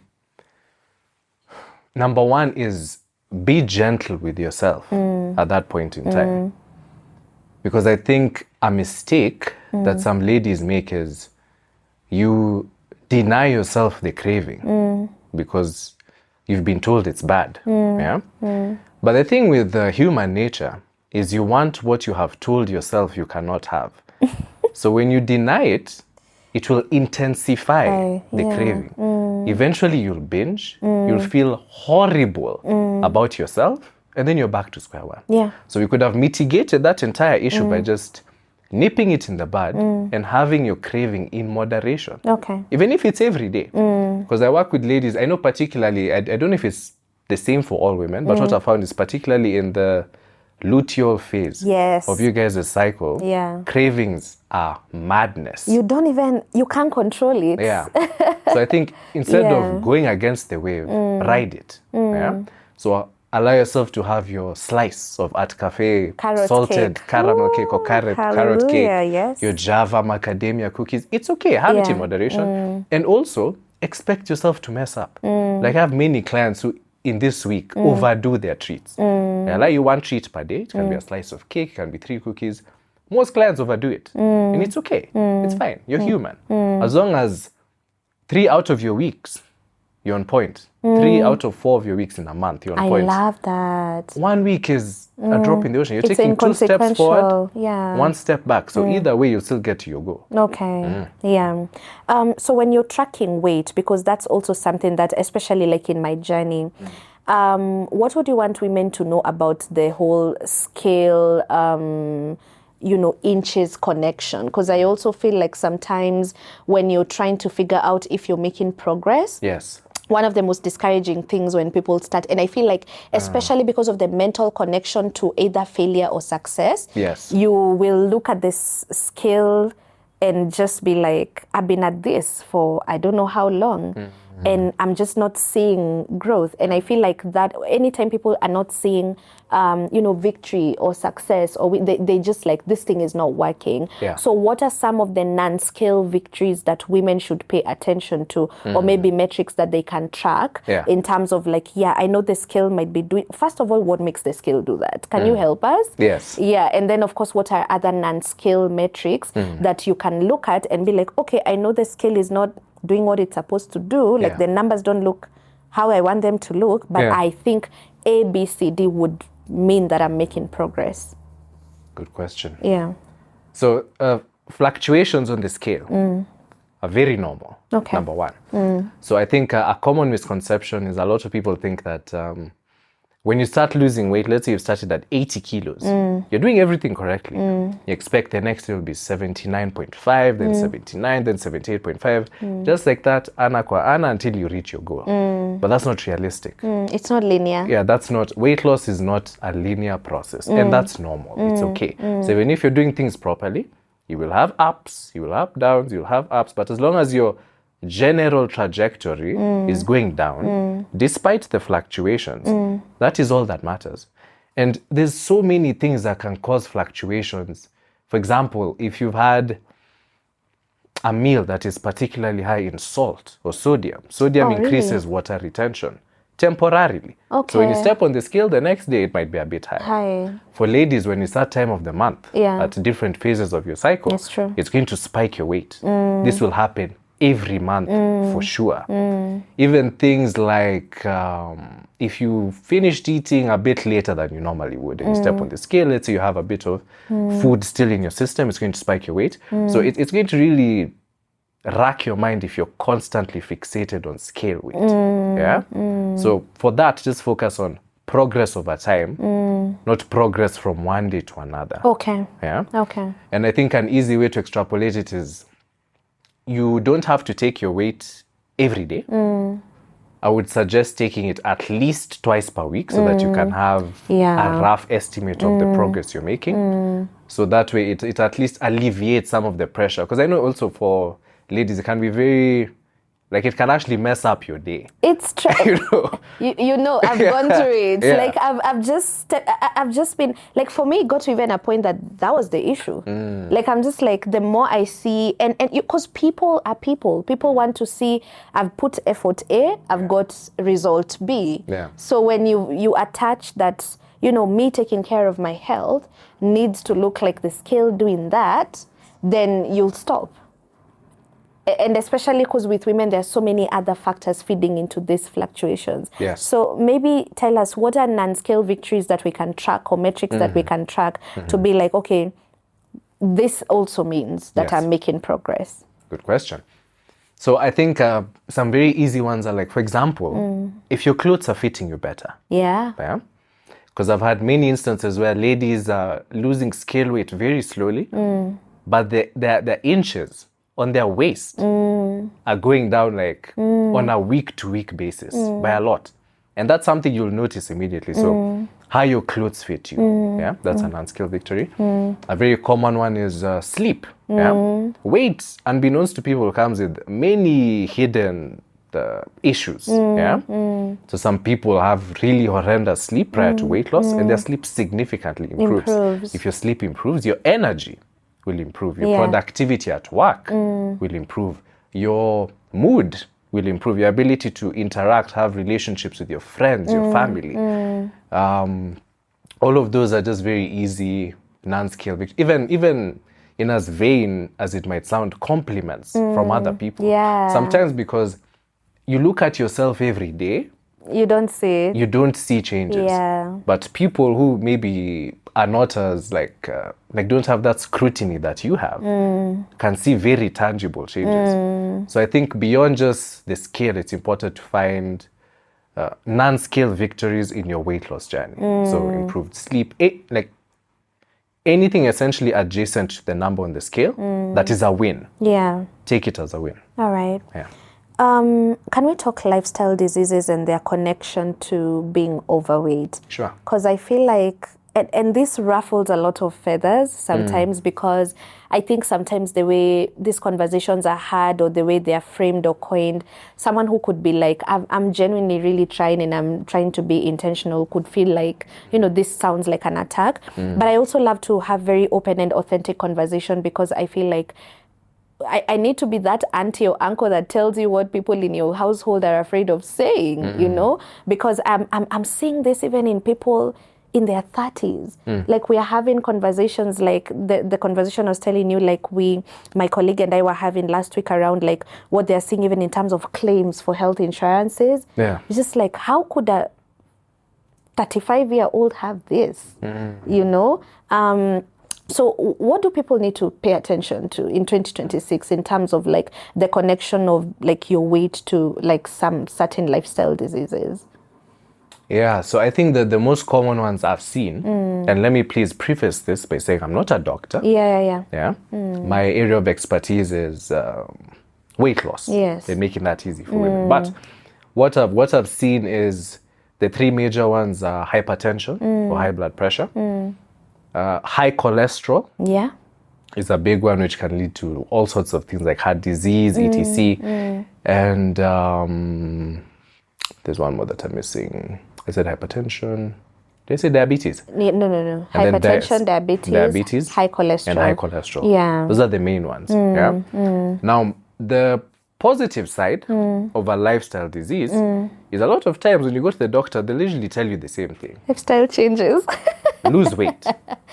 number one is be gentle with yourself at that point in time. Because I think a mistake that some ladies make is you deny yourself the craving because you've been told it's bad. Yeah. But the thing with human nature is you want what you have told yourself you cannot have. So when you deny it, it will intensify the craving. Eventually you'll binge, you'll feel horrible about yourself, and then you're back to square one. Yeah. So we could have mitigated that entire issue by just nipping it in the bud and having your craving in moderation. Okay. Even if it's every day. Because I work with ladies, I know particularly, I don't know if it's the same for all women, but what I found is particularly in the luteal phase of you guys' cycle, cravings are madness. You can't control it. Yeah. So I think instead of going against the wave, ride it. Yeah. So allow yourself to have your slice of Art Cafe salted caramel cake or carrot cake, your Java macadamia cookies. It's okay. Have it in moderation. And also expect yourself to mess up. Like I have many clients who in this week overdo their treats. Like you one treat per day. It can be a slice of cake, it can be 3 cookies. Most clients overdo it. And it's okay. It's fine. You're human. As long as 3 out of your weeks, you're on point. 3 out of 4 of your weeks in a month, you're on point. I love that. 1 week is a drop in the ocean. You're taking 2 steps forward, 1 step back. So either way, you'll still get to your goal. Okay. Yeah. So when you're tracking weight, because that's also something that, especially like in my journey, what would you want women to know about the whole scale, inches connection? Because I also feel like sometimes when you're trying to figure out if you're making progress, one of the most discouraging things when people start, and I feel like especially because of the mental connection to either failure or success, you will look at this scale and just be like, I've been at this for I don't know how long. And I'm just not seeing growth. And I feel like that anytime people are not seeing, victory or success, or they just like, this thing is not working. So what are some of the non-scale victories that women should pay attention to, or maybe metrics that they can track in terms of like, I know the scale might be doing, first of all, what makes the scale do that? Can you help us? Yeah. And then of course, what are other non-scale metrics that you can look at and be like, okay, I know the scale is not doing what it's supposed to do, like the numbers don't look how I want them to look, but I think A, B, C, D would mean that I'm making progress. Good question. Yeah. So fluctuations on the scale are very normal, number one. So I think a common misconception is a lot of people think that when you start losing weight, let's say you've started at 80 kilos, you're doing everything correctly. You expect the next day will be 79.5, then 79, then 78.5. Just like that, ana qua ana, until you reach your goal. But that's not realistic. It's not linear. Yeah, that's not, weight loss is not a linear process. And that's normal. It's okay. So even if you're doing things properly, you will have ups, you will have downs, you'll have ups. But as long as your general trajectory is going down, despite the fluctuations, that is all that matters. And there's so many things that can cause fluctuations. For example, if you've had a meal that is particularly high in salt or sodium increases water retention temporarily. So when you step on the scale, the next day it might be a bit higher. For ladies, when it's that time of the month, at different phases of your cycle, it's going to spike your weight. This will happen every month for sure. Even things like if you finished eating a bit later than you normally would and you step on the scale, let's say you have a bit of food still in your system, it's going to spike your weight. So it's going to really rack your mind if you're constantly fixated on scale weight. So for that, just focus on progress over time, not progress from one day to another. And I think an easy way to extrapolate it is you don't have to take your weight every day. I would suggest taking it at least twice per week so that you can have a rough estimate of the progress you're making. So that way it at least alleviates some of the pressure. Because I know also for ladies, it can be very, like it can actually mess up your day. It's true. you know, I've gone through it. Like I've just been like, for me, it got to even a point that was the issue. Like I'm just like, the more I see, and because people are people want to see, I've put effort A, I've got result B. So when you attach that me taking care of my health needs to look like the scale doing that, then you'll stop. And especially because with women, there are so many other factors feeding into these fluctuations. Yes. So maybe tell us, what are non-scale victories that we can track, or metrics that we can track to be like, okay, this also means that I'm making progress? Good question. So I think some very easy ones are like, for example, if your clothes are fitting you better. Yeah. Because I've had many instances where ladies are losing scale weight very slowly, but the inches on their waist are going down like on a week-to-week basis by a lot. And that's something you'll notice immediately. So how your clothes fit you. That's an non-scale victory. A very common one is sleep. Weight, unbeknownst to people, comes with many hidden issues. So some people have really horrendous sleep prior to weight loss, and their sleep significantly improves. If your sleep improves, your energy will improve. Your productivity at work will improve. Your mood will improve. Your ability to interact, have relationships with your friends, your family. All of those are just very easy non-scale victories. Even in as vain as it might sound, compliments from other people. Sometimes because you look at yourself every day, you don't see it. You don't see changes. But people who maybe are not as like don't have that scrutiny that you have can see very tangible changes. So I think beyond just the scale, it's important to find non-scale victories in your weight loss journey. So improved sleep, like anything essentially adjacent to the number on the scale that is a win. Take it as a win. All right. Can we talk lifestyle diseases and their connection to being overweight? Sure. Because I feel like, and this ruffles a lot of feathers sometimes, because I think sometimes the way these conversations are had, or the way they are framed or coined, someone who could be like, I'm genuinely really trying and I'm trying to be intentional, could feel like, this sounds like an attack. But I also love to have very open and authentic conversation, because I feel like I need to be that auntie or uncle that tells you what people in your household are afraid of saying, because I'm seeing this even in people in their 30s. Like, we are having conversations like the conversation I was telling you, like my colleague and I were having last week around like what they're seeing even in terms of claims for health insurances. It's just like, how could a 35-year-old have this, So what do people need to pay attention to in 2026 in terms of like the connection of like your weight to like some certain lifestyle diseases? So I think that the most common ones I've seen, and let me please preface this by saying I'm not a doctor. My area of expertise is weight loss. And making that easy for women. But what I've seen is the three major ones are hypertension or high blood pressure. High cholesterol is a big one, which can lead to all sorts of things like heart disease, etc. And there's one more that I'm missing. I said hypertension. Did I say diabetes? No. Hypertension, diabetes, high cholesterol. And high cholesterol. Those are the main ones. Now, the positive side of a lifestyle disease is a lot of times when you go to the doctor, they'll usually tell you the same thing. Lifestyle changes. Lose weight.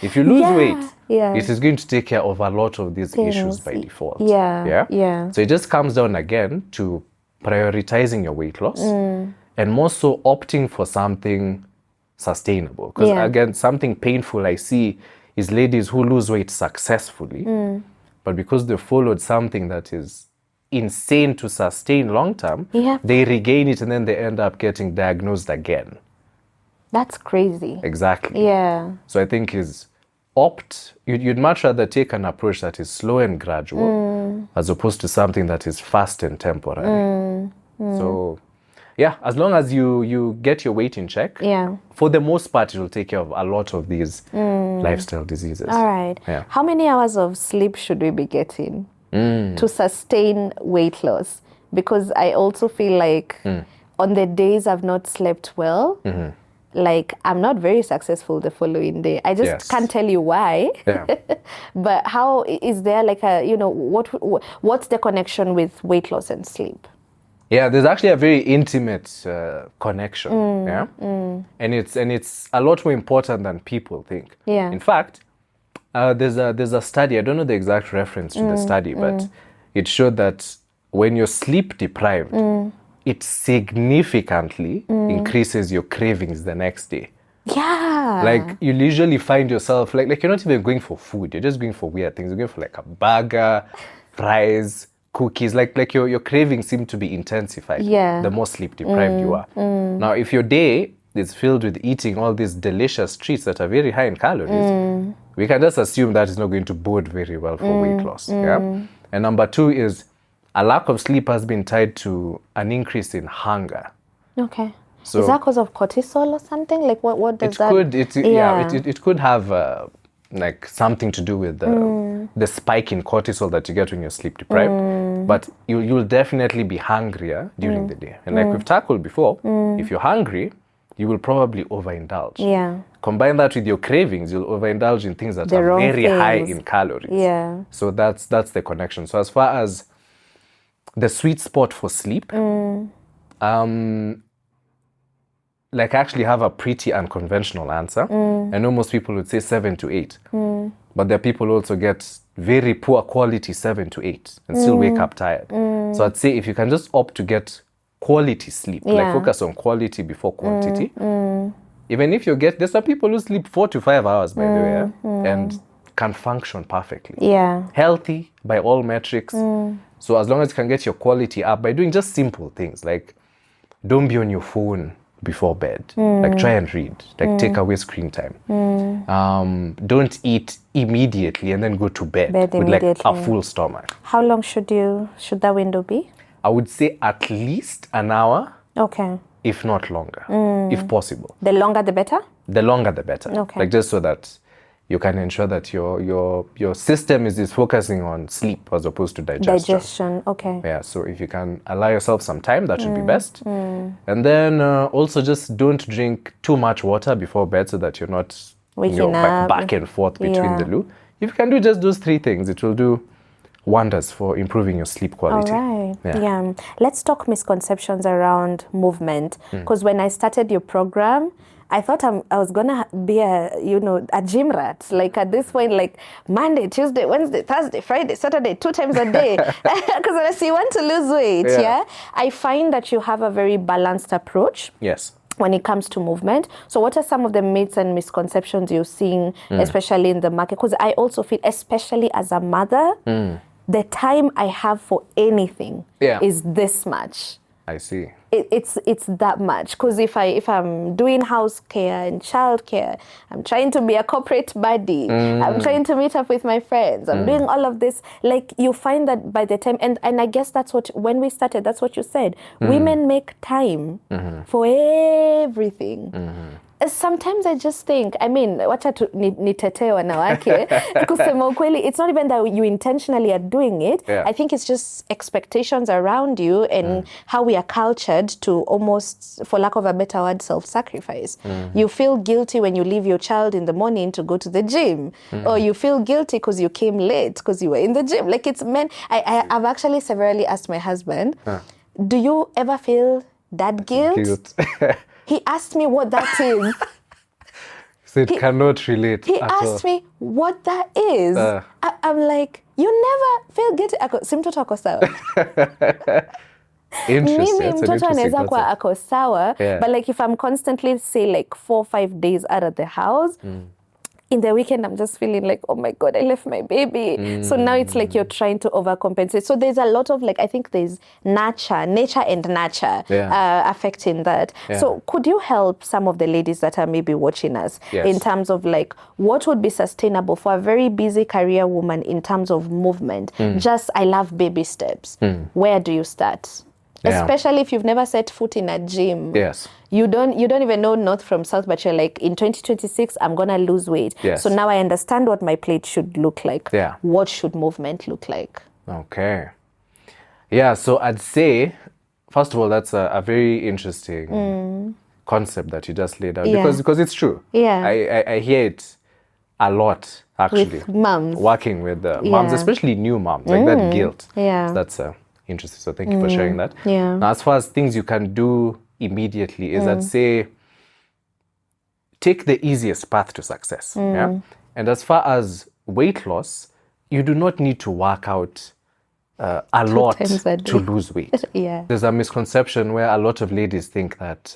If you lose weight, it is going to take care of a lot of these issues by default. So it just comes down again to prioritizing your weight loss and more so opting for something sustainable. Because again, something painful I see is ladies who lose weight successfully, but because they followed something that is insane to sustain long term, they regain it and then they end up getting diagnosed again. That's crazy. Exactly. So I think you'd much rather take an approach that is slow and gradual as opposed to something that is fast and temporary. So as long as you get your weight in check, for the most part, it will take care of a lot of these lifestyle diseases. All right. How many hours of sleep should we be getting to sustain weight loss? Because I also feel like on the days I've not slept well, like I'm not very successful the following day. I just can't tell you why. But how is there like a, what's the connection with weight loss and sleep? Yeah, there's actually a very intimate connection. Yeah, and it's a lot more important than people think. Yeah. In fact, there's a study. I don't know the exact reference to the study, but it showed that when you're sleep deprived, it significantly increases your cravings the next day. Yeah. Like you usually find yourself like you're not even going for food. You're just going for weird things. You're going for like a burger, fries, cookies. Like your cravings seem to be intensified. Yeah. The more sleep deprived you are. Now, if your day is filled with eating all these delicious treats that are very high in calories, we can just assume that is not going to bode very well for weight loss. Yeah. And number two is a lack of sleep has been tied to an increase in hunger. Okay. So is that because of cortisol or something? Like what does that? It could have like something to do with the spike in cortisol that you get when you're sleep deprived. But you'll definitely be hungrier during the day. And like we've tackled before, if you're hungry, you will probably overindulge. Yeah. Combine that with your cravings, you'll overindulge in things that The are wrong very high things. in calories. Yeah. So that's the connection. So as far as the sweet spot for sleep, like I actually have a pretty unconventional answer. I know most people would say 7 to 8. But there are people who also get very poor quality 7 to 8 and still wake up tired. So I'd say if you can just opt to get quality sleep, like focus on quality before quantity. Even if there's some people who sleep 4 to 5 hours, by the way, and can function perfectly. Yeah. Healthy by all metrics. So as long as you can get your quality up by doing just simple things, like don't be on your phone before bed. Like try and read. Like take away screen time. Don't eat immediately and then go to bed with like a full stomach. How long should that window be? I would say at least an hour. Okay. If not longer, if possible. The longer the better? The longer the better. Okay. Like just so that you can ensure that your system is focusing on sleep as opposed to digestion. Okay. Yeah, so if you can allow yourself some time, that should be best. And then also just don't drink too much water before bed so that you're not waking up back and forth between the loo. If you can do just those 3 things, it will do wonders for improving your sleep quality. All right. Yeah. Let's talk misconceptions around movement. Because when I started your program, I thought I was gonna be a gym rat. Like at this point, like Monday, Tuesday, Wednesday, Thursday, Friday, Saturday, 2 times a day. Because unless you want to lose weight, I find that you have a very balanced approach. Yes. When it comes to movement. So what are some of the myths and misconceptions you're seeing, especially in the market? Because I also feel, especially as a mother, the time I have for anything is this much. I see. It's that much. Because if I'm doing house care and child care, I'm trying to be a corporate buddy, I'm trying to meet up with my friends, I'm doing all of this, like you find that by the time, and I guess that's what, when we started, that's what you said, women make time for everything. Sometimes I just think, I mean, wacha nitetee wanawake, kusema ukweli, it's not even that you intentionally are doing it. I think it's just expectations around you and how we are cultured to almost, for lack of a better word, self-sacrifice. You feel guilty when you leave your child in the morning to go to the gym, or you feel guilty because you came late because you were in the gym. Like it's meant, I've actually severally asked my husband, do you ever feel that guilt? He asked me what that is. So it cannot relate He at all. asked me what that is. I'm like, you never feel guilty. Si mtoto ako sawa. Interesting. Mimi mtoto anaweza kuwa ako sawa, but like if I'm constantly say like 4 or 5 days out of the house, in the weekend, I'm just feeling like, oh my God, I left my baby. So now it's like you're trying to overcompensate. So there's a lot of like, I think there's nature and nurture affecting that. So could you help some of the ladies that are maybe watching us in terms of like, what would be sustainable for a very busy career woman in terms of movement? Just, I love baby steps. Where do you start? Especially if you've never set foot in a gym. You don't even know north from south, but you're like, in 2026, I'm going to lose weight. So now I understand what my plate should look like. What should movement look like? Okay. Yeah, so I'd say, first of all, that's a very interesting concept that you just laid out. Because it's true. I hear it a lot, actually. With moms. Working with moms, especially new moms. Like that guilt. Yeah. That's Interesting. So thank you for sharing that. Yeah. Now, as far as things you can do immediately is, I'd say, take the easiest path to success. Yeah. And as far as weight loss, you do not need to work out a lot times a to day. lose weight. Yeah. There's a misconception where a lot of ladies think that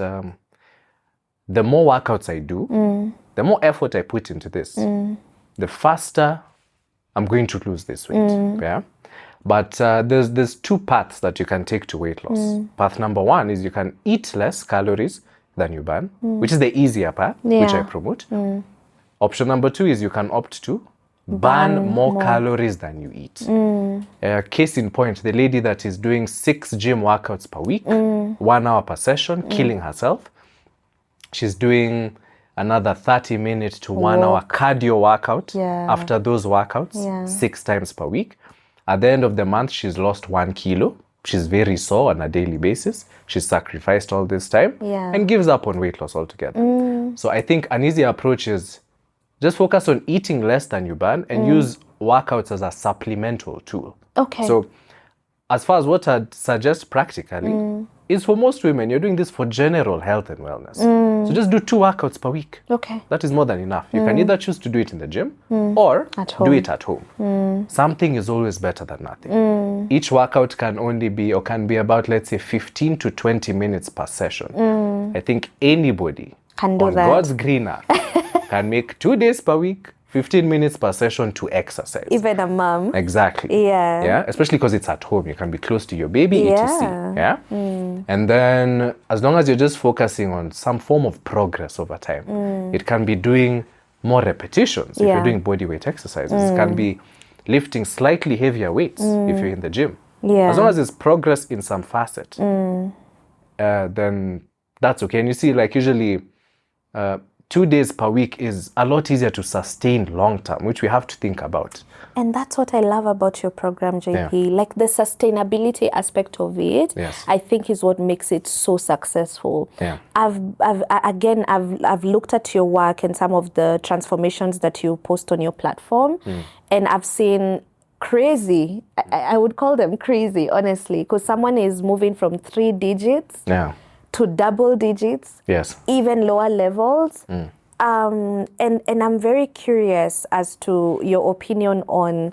the more workouts I do, the more effort I put into this, the faster I'm going to lose this weight. Yeah. But there's two paths that you can take to weight loss. Path number one is you can eat less calories than you burn, which is the easier path, which I promote. Option number two is you can opt to burn more calories than you eat. Case in point, the lady that is doing 6 gym workouts per week, 1 hour per session, killing herself. She's doing another 30-minute to 1 hour cardio workout after those workouts 6 times per week. At the end of the month, she's lost 1 kilo. She's very sore on a daily basis. She's sacrificed all this time and gives up on weight loss altogether. So I think an easy approach is just focus on eating less than you burn and use workouts as a supplemental tool. Okay. So as far as what I'd suggest practically is for most women, you're doing this for general health and wellness. So just do 2 workouts per week. Okay. That is more than enough. You can either choose to do it in the gym or do it at home. Something is always better than nothing. Each workout can only be or can be about, let's say, 15 to 20 minutes per session. I think anybody Can do on that. God's green earth can make 2 days per week, 15 minutes per session to exercise. Even a mom. Exactly. Yeah. Especially because it's at home. You can be close to your baby, etc. Yeah. And then as long as you're just focusing on some form of progress over time, it can be doing more repetitions if you're doing body weight exercises. It can be lifting slightly heavier weights if you're in the gym. Yeah. As long as there's progress in some facet, then that's okay. And you see, like usually 2 days per week is a lot easier to sustain long term, which we have to think about. And that's what I love about your program, JP. Like the sustainability aspect of it, I think is what makes it so successful. I've looked at your work and some of the transformations that you post on your platform, and I've seen crazy, I would call them crazy, honestly, because someone is moving from 3 digits to double digits, even lower levels. And I'm very curious as to your opinion on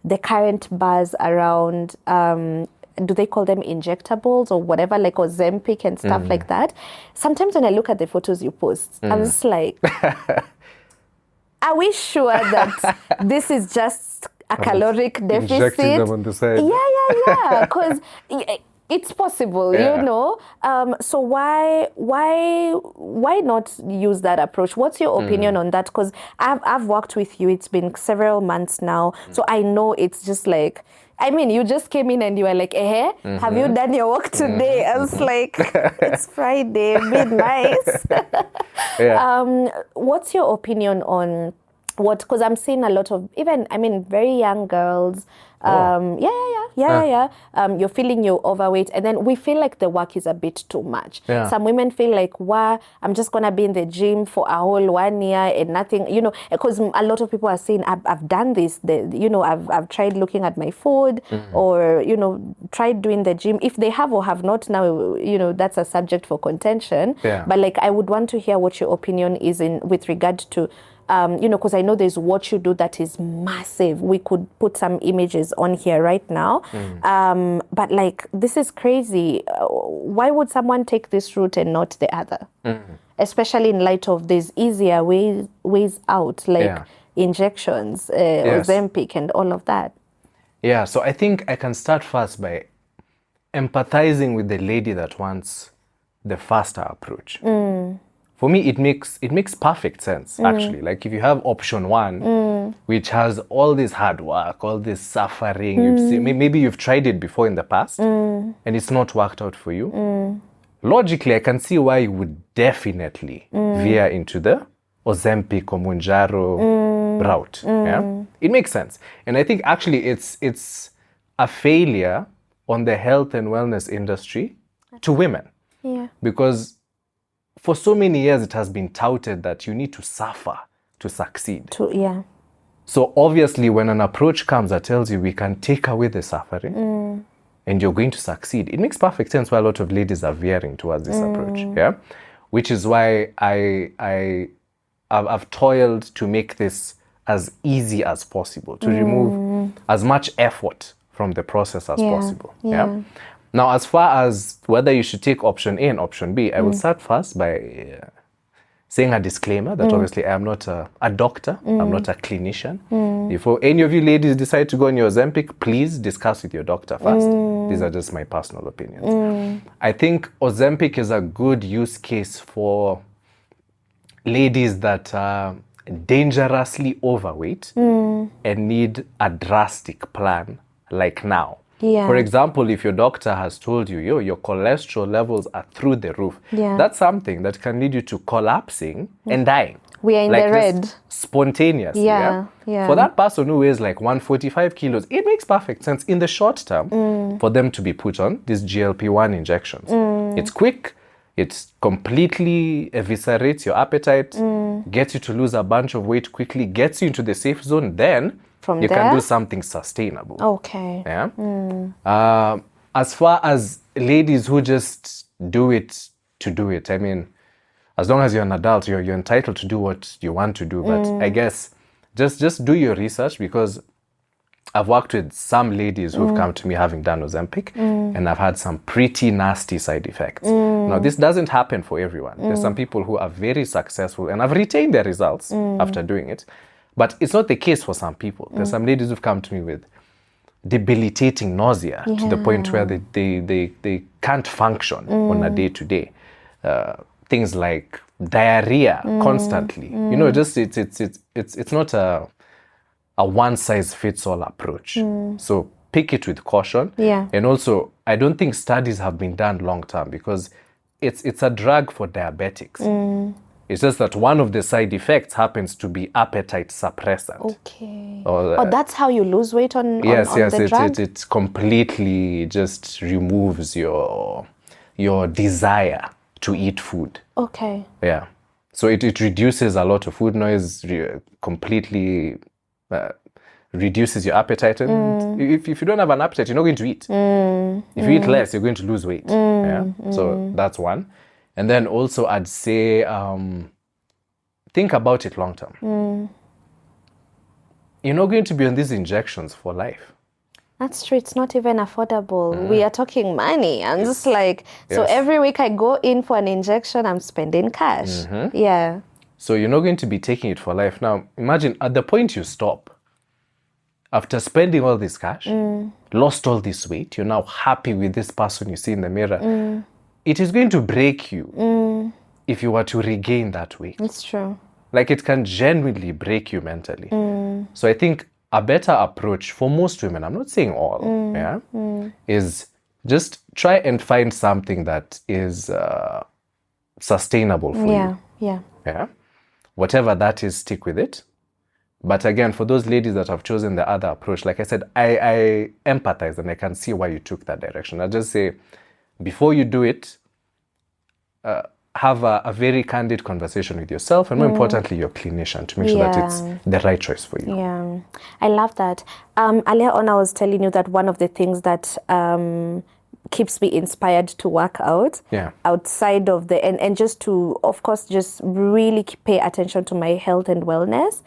the current buzz around, do they call them injectables or whatever, like Ozempic and stuff like that? Sometimes when I look at the photos you post, I'm just like, are we sure that this is just a caloric deficit? Injecting them on the side. Yeah, because it's possible, you know. So why not use that approach? What's your opinion on that? Because I've worked with you. It's been several months now, so I know it's just like. I mean, you just came in and you were like, have you done your work today? I was like, it's Friday, be nice. What's your opinion on what? Because I'm seeing a lot of very young girls. You're feeling you're overweight, and then we feel like the work is a bit too much. Some women feel like, wow, I'm just gonna be in the gym for a whole 1 year and nothing, because a lot of people are saying, I've done this, I've tried looking at my food or, tried doing the gym. If they have or have not now, that's a subject for contention. But like, I would want to hear what your opinion is with regard to because I know there's what you do that is massive. We could put some images on here right now. But like, this is crazy. Why would someone take this route and not the other? Especially in light of these easier ways out, like injections, Ozempic and all of that. Yeah, so I think I can start first by empathizing with the lady that wants the faster approach. For me, it makes perfect sense, actually. Like if you have option 1, which has all this hard work, all this suffering, maybe you've tried it before in the past and it's not worked out for you. Logically, I can see why you would definitely veer into the Ozempic or Mounjaro route. It makes sense. And I think actually it's a failure on the health and wellness industry to women. Because for so many years, it has been touted that you need to suffer to succeed. So obviously, when an approach comes that tells you we can take away the suffering and you're going to succeed. It makes perfect sense why a lot of ladies are veering towards this approach. Yeah, which is why I've toiled to make this as easy as possible, to remove as much effort from the process as possible. Yeah. Now, as far as whether you should take option A and option B, I will start first by saying a disclaimer that obviously I am not a doctor, I'm not a clinician. If any of you ladies decide to go on your Ozempic, please discuss with your doctor first. These are just my personal opinions. I think Ozempic is a good use case for ladies that are dangerously overweight and need a drastic plan like now. For example, if your doctor has told you, your cholesterol levels are through the roof, that's something that can lead you to collapsing and dying. We are in like the red. Spontaneously. For that person who weighs like 145 kilos, it makes perfect sense in the short term for them to be put on these GLP-1 injections. It's quick. It completely eviscerates your appetite, gets you to lose a bunch of weight quickly, gets you into the safe zone. Then From you there? can do something sustainable. Okay. Yeah. As far as ladies who just do it to do it, I mean, as long as you're an adult, you're entitled to do what you want to do. But I guess just do your research, because I've worked with some ladies who've come to me having done Ozempic, and I've had some pretty nasty side effects. Now, this doesn't happen for everyone. There's some people who are very successful and have retained their results after doing it. But it's not the case for some people. There's some ladies who've come to me with debilitating nausea to the point where they can't function on a day-to-day. Things like diarrhea constantly. You know, just it's not a one-size-fits-all approach. So pick it with caution. And also, I don't think studies have been done long-term, because it's a drug for diabetics. It's just that one of the side effects happens to be appetite suppressant. Okay. Or, that's how you lose weight on the drug? It completely just removes your desire to eat food. Okay. Yeah. So it reduces a lot of food noise, completely reduces your appetite. And if you don't have an appetite, you're not going to eat. If you eat less, you're going to lose weight. So that's one. And then also I'd say, think about it long term. You're not going to be on these injections for life. That's true. It's not even affordable. We are talking money. I'm just like, so every week I go in for an injection, I'm spending cash. Yeah. So you're not going to be taking it for life. Now, imagine at the point you stop, after spending all this cash, lost all this weight, you're now happy with this person you see in the mirror. It is going to break you if you were to regain that weight. It's true. Like, it can genuinely break you mentally. So I think a better approach for most women, I'm not saying all, is just try and find something that is sustainable for you. Yeah. Whatever that is, stick with it. But again, for those ladies that have chosen the other approach, like I said, I empathize and I can see why you took that direction. I just say, before you do it, have a very candid conversation with yourself, and more importantly, your clinician, to make sure that it's the right choice for you. Yeah, I love that. Earlier on, I was telling you that one of the things that keeps me inspired to work out outside of and just to, of course, just really pay attention to my health and wellness,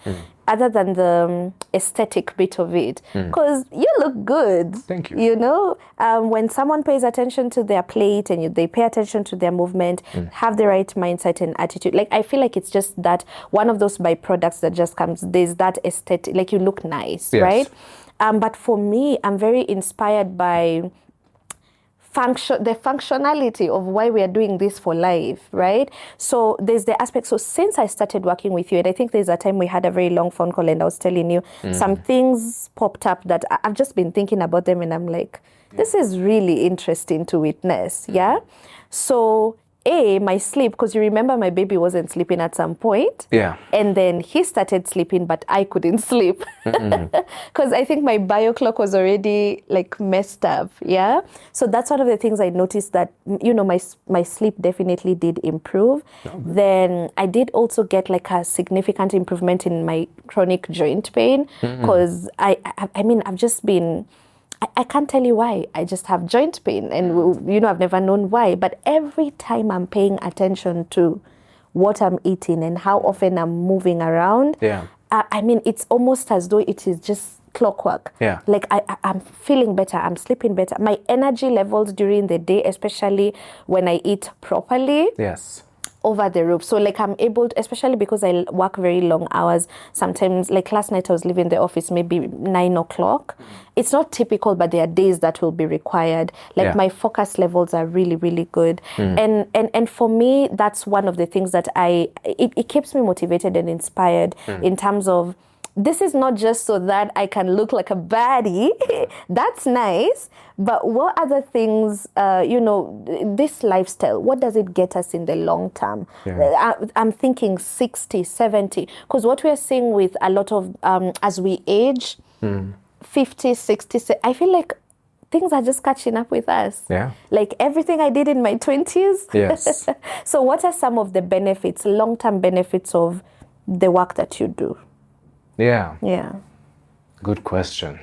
other than the aesthetic bit of it, because you look good. Thank you. You know, when someone pays attention to their plate and they pay attention to their movement, have the right mindset and attitude, like, I feel like it's just that one of those byproducts that just comes, there's that aesthetic, like, you look nice, right? But for me, I'm very inspired by the functionality of why we are doing this for life, right? So there's the aspect. So since I started working with you, and I think there's a time we had a very long phone call and I was telling you some things popped up that I've just been thinking about them, and I'm like, this is really interesting to witness. Yeah. So my sleep, because you remember my baby wasn't sleeping at some point. Yeah. And then he started sleeping, but I couldn't sleep. Because I think my bio clock was already like messed up. Yeah. So that's one of the things I noticed, that, you know, my sleep definitely did improve. Then I did also get like a significant improvement in my chronic joint pain, because I mean, I've just been I can't tell you why. I just have joint pain, and I've never known why. But every time I'm paying attention to what I'm eating and how often I'm moving around, I mean, it's almost as though it is just clockwork. Yeah. Like I'm feeling better, I'm sleeping better. My energy levels during the day, especially when I eat properly. Yes. Over the roof. So like I'm able to, especially because I work very long hours, sometimes like last night I was leaving the office maybe 9 o'clock. It's not typical, but there are days that will be required. Like my focus levels are really, really good. And for me, that's one of the things that it keeps me motivated and inspired in terms of, this is not just so that I can look like a baddie. That's nice. But what other things, this lifestyle, what does it get us in the long term? Yeah. I'm thinking 60, 70. Because what we're seeing with a lot of, as we age, 50, 60, I feel like things are just catching up with us. Yeah. Like everything I did in my 20s. Yes. So what are some of the benefits, long-term benefits of the work that you do? Yeah. Good question.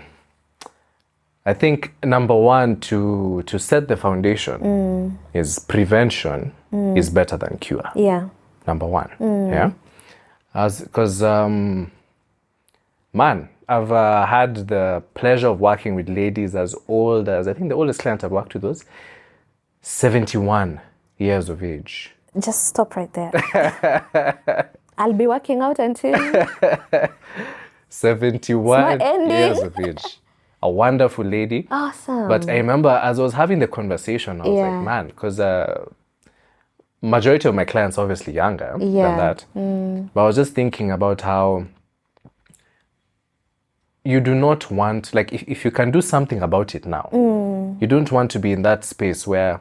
I think number one, to set the foundation is prevention is better than cure. Yeah. Number one. Yeah. Because, man, I've had the pleasure of working with ladies as old as, I think the oldest client I've worked with was 71 years of age. Just stop right there. I'll be working out until 71 years of age. A wonderful lady. Awesome. But I remember as I was having the conversation, I was like, man, because majority of my clients are obviously younger than that. But I was just thinking about how you do not want, like if you can do something about it now, you don't want to be in that space where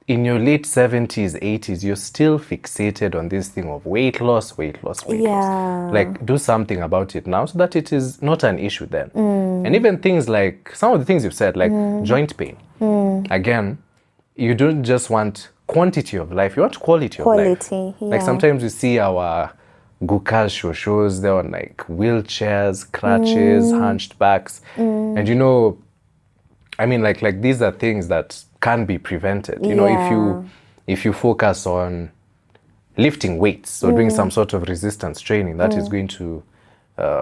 in your late 70s, 80s, you're still fixated on this thing of weight loss. Like, do something about it now so that it is not an issue then. And even things like, some of the things you've said, like joint pain. Again, you don't just want quantity of life, you want quality of life. Yeah. Like sometimes we see our gukas shows, they're on like wheelchairs, crutches, hunched backs. And I mean, like these are things that can be prevented. If you focus on lifting weights or doing some sort of resistance training, that is going to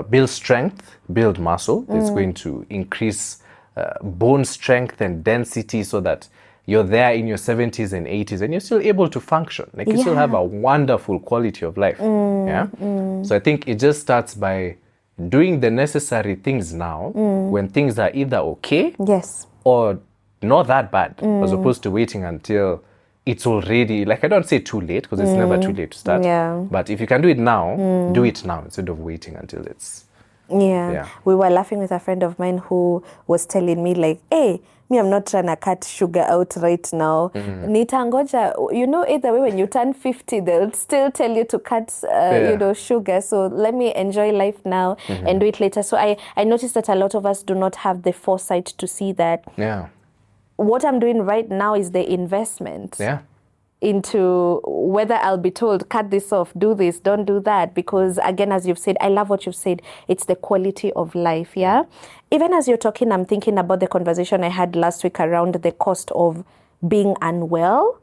build strength, build muscle. It's going to increase bone strength and density so that you're there in your 70s and 80s and you're still able to function. Like you still have a wonderful quality of life. So I think it just starts by doing the necessary things now when things are either okay or not that bad, as opposed to waiting until it's already, like I don't say too late because it's never too late to start. But if you can do it now, do it now instead of waiting until it's... We were laughing with a friend of mine who was telling me like, hey, I'm not trying to cut sugar out right now. Nitangoja, either way when you turn 50, they'll still tell you to cut, sugar. So let me enjoy life now and do it later. So I noticed that a lot of us do not have the foresight to see that. What I'm doing right now is the investment into whether I'll be told, cut this off, do this, don't do that. Because again, as you've said, I love what you've said. It's the quality of life, Even as you're talking, I'm thinking about the conversation I had last week around the cost of being unwell.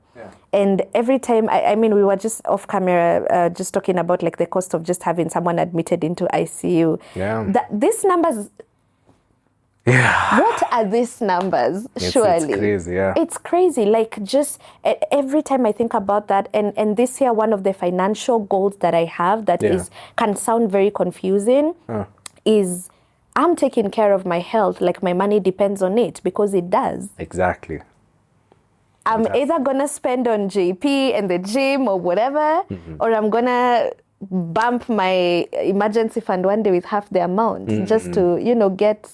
And every time, I mean, we were just off camera just talking about like the cost of just having someone admitted into ICU. These numbers... What are these numbers? Surely. It's crazy, It's crazy. Like just every time I think about that, and this year, one of the financial goals that I have that can sound very confusing is I'm taking care of my health. Like my money depends on it because it does. Exactly. I'm either going to spend on JP and the gym or whatever, or I'm going to bump my emergency fund one day with half the amount just to, get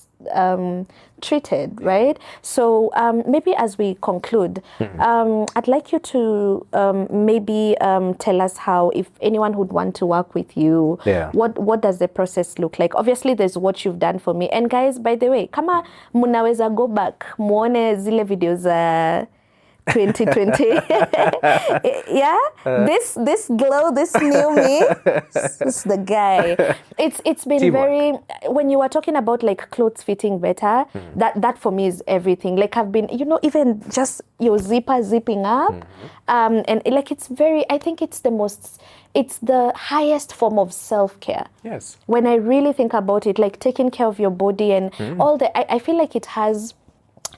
treated, right? So maybe as we conclude, I'd like you to maybe tell us how, if anyone would want to work with you, what does the process look like? Obviously, there's what you've done for me. And guys, by the way, kama munaweza go back, muone zile videos 2020. Yeah, this glow, this new me, this is the guy. It's been Teamwork. very, when you were talking about like clothes fitting better, that for me is everything. Like I've been, even just your zipper zipping up, and like it's very, I think it's the highest form of self-care. Yes. When I really think about it, like taking care of your body and all I feel like it has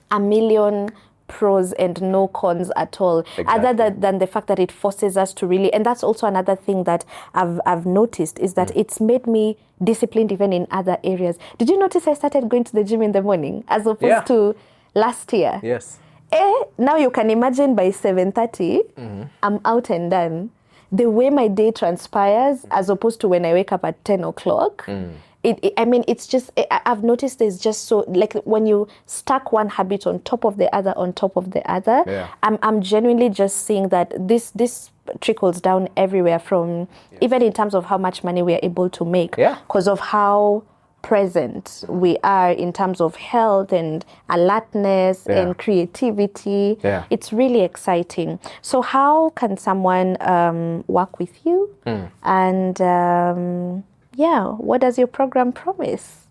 a million pros and no cons at all, other than the fact that it forces us to really, and that's also another thing that I've noticed is that it's made me disciplined even in other areas. Did you notice I started going to the gym in the morning as opposed to last year? Yes. Now you can imagine by 7:30, I'm out and done. The way my day transpires as opposed to when I wake up at 10 o'clock, it's just, I've noticed there's just so, like when you stack one habit on top of the other, I'm genuinely just seeing that this trickles down everywhere from, even in terms of how much money we are able to make, because of how present we are in terms of health and alertness and creativity. It's really exciting. So how can someone work with you? And what does your program promise?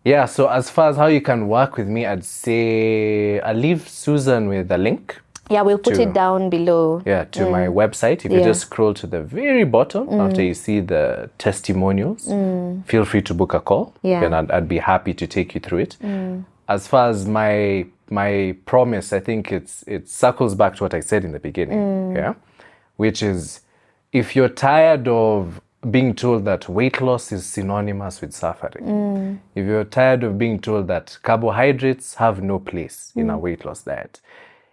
Yeah, so as far as how you can work with me, I'd say I'll leave Susan with a link. Yeah, we'll put it down below. Yeah, to my website. If you just scroll to the very bottom after you see the testimonials, feel free to book a call. And I'd be happy to take you through it. As far as my promise, I think it circles back to what I said in the beginning. Which is, if you're tired of being told that weight loss is synonymous with suffering, if you're tired of being told that carbohydrates have no place in a weight loss diet,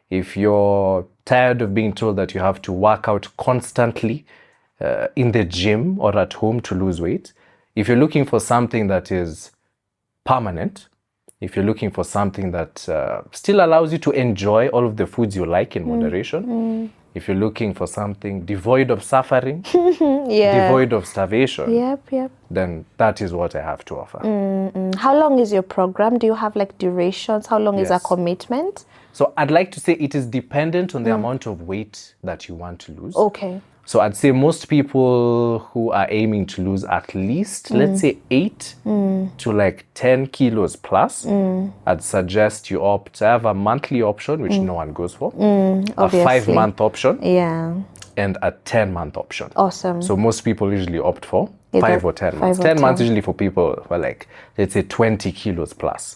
if you're tired of being told that you have to work out constantly in the gym or at home to lose weight, if you're looking for something that is permanent, if you're looking for something that still allows you to enjoy all of the foods you like in moderation, if you're looking for something devoid of suffering, devoid of starvation, then that is what I have to offer. How long is your program? Do you have like durations? How long is a commitment? So I'd like to say it is dependent on the amount of weight that you want to lose. Okay. So I'd say most people who are aiming to lose at least, let's say 8 to like 10 kilos plus, I'd suggest you opt. I have a monthly option, which no one goes for, a 5-month option, and a 10-month option. Awesome. So most people usually opt for 5 or 10 months. 10 months usually for people who are like, let's say 20 kilos plus.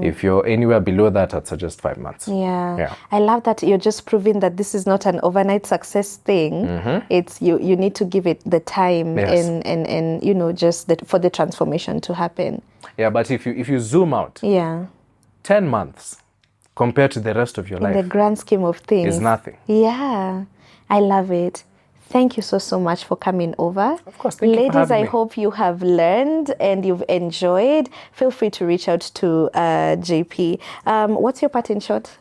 If you're anywhere below that, I'd suggest 5 months. I love that you're just proving that this is not an overnight success thing. It's you need to give it the time and just for the transformation to happen. Yeah, but if you zoom out, 10 months compared to the rest of your life, in the grand scheme of things, is nothing. Yeah, I love it. Thank you so much for coming over. Of course, thank you for having me. Ladies, I hope you have learned and you've enjoyed. Feel free to reach out to JP. What's your parting shot?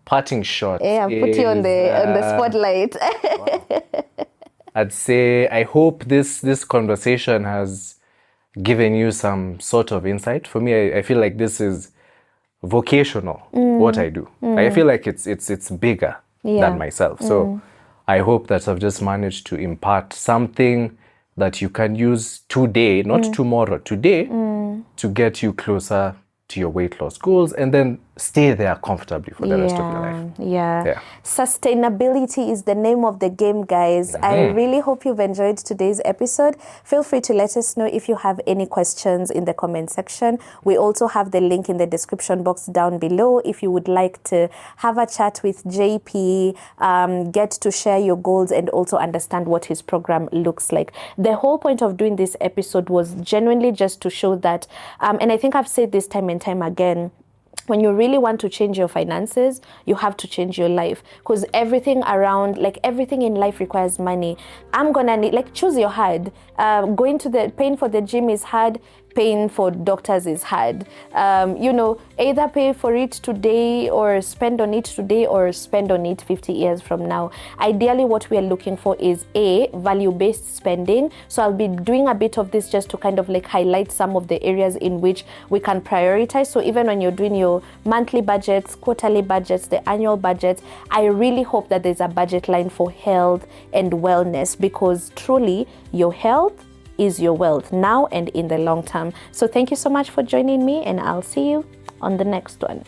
Parting shot. Yeah, I'll put you on the spotlight. I'd say I hope this conversation has given you some sort of insight. For me, I feel like this is vocational, what I do. I feel like it's bigger than myself. So I hope that I've just managed to impart something that you can use today, not tomorrow, today, to get you closer to your weight loss goals and then stay there comfortably for the rest of your life. Yeah. Sustainability is the name of the game, guys. I really hope you've enjoyed today's episode. Feel free to let us know if you have any questions in the comment section. We also have the link in the description box down below if you would like to have a chat with JP, get to share your goals and also understand what his program looks like. The whole point of doing this episode was genuinely just to show that, and I think I've said this time and time again, when you really want to change your finances, you have to change your life, because everything around, like everything in life requires money. I'm gonna need, like, choose your hard. Paying for the gym is hard. paying for doctors is hard. Either pay for it today or spend on it today or spend on it 50 years from now. Ideally, what we are looking for is value-based spending. So I'll be doing a bit of this just to kind of like highlight some of the areas in which we can prioritize. So even when you're doing your monthly budgets, quarterly budgets, the annual budgets, I really hope that there's a budget line for health and wellness, because truly your health is your wealth now and in the long term. So thank you so much for joining me, and I'll see you on the next one.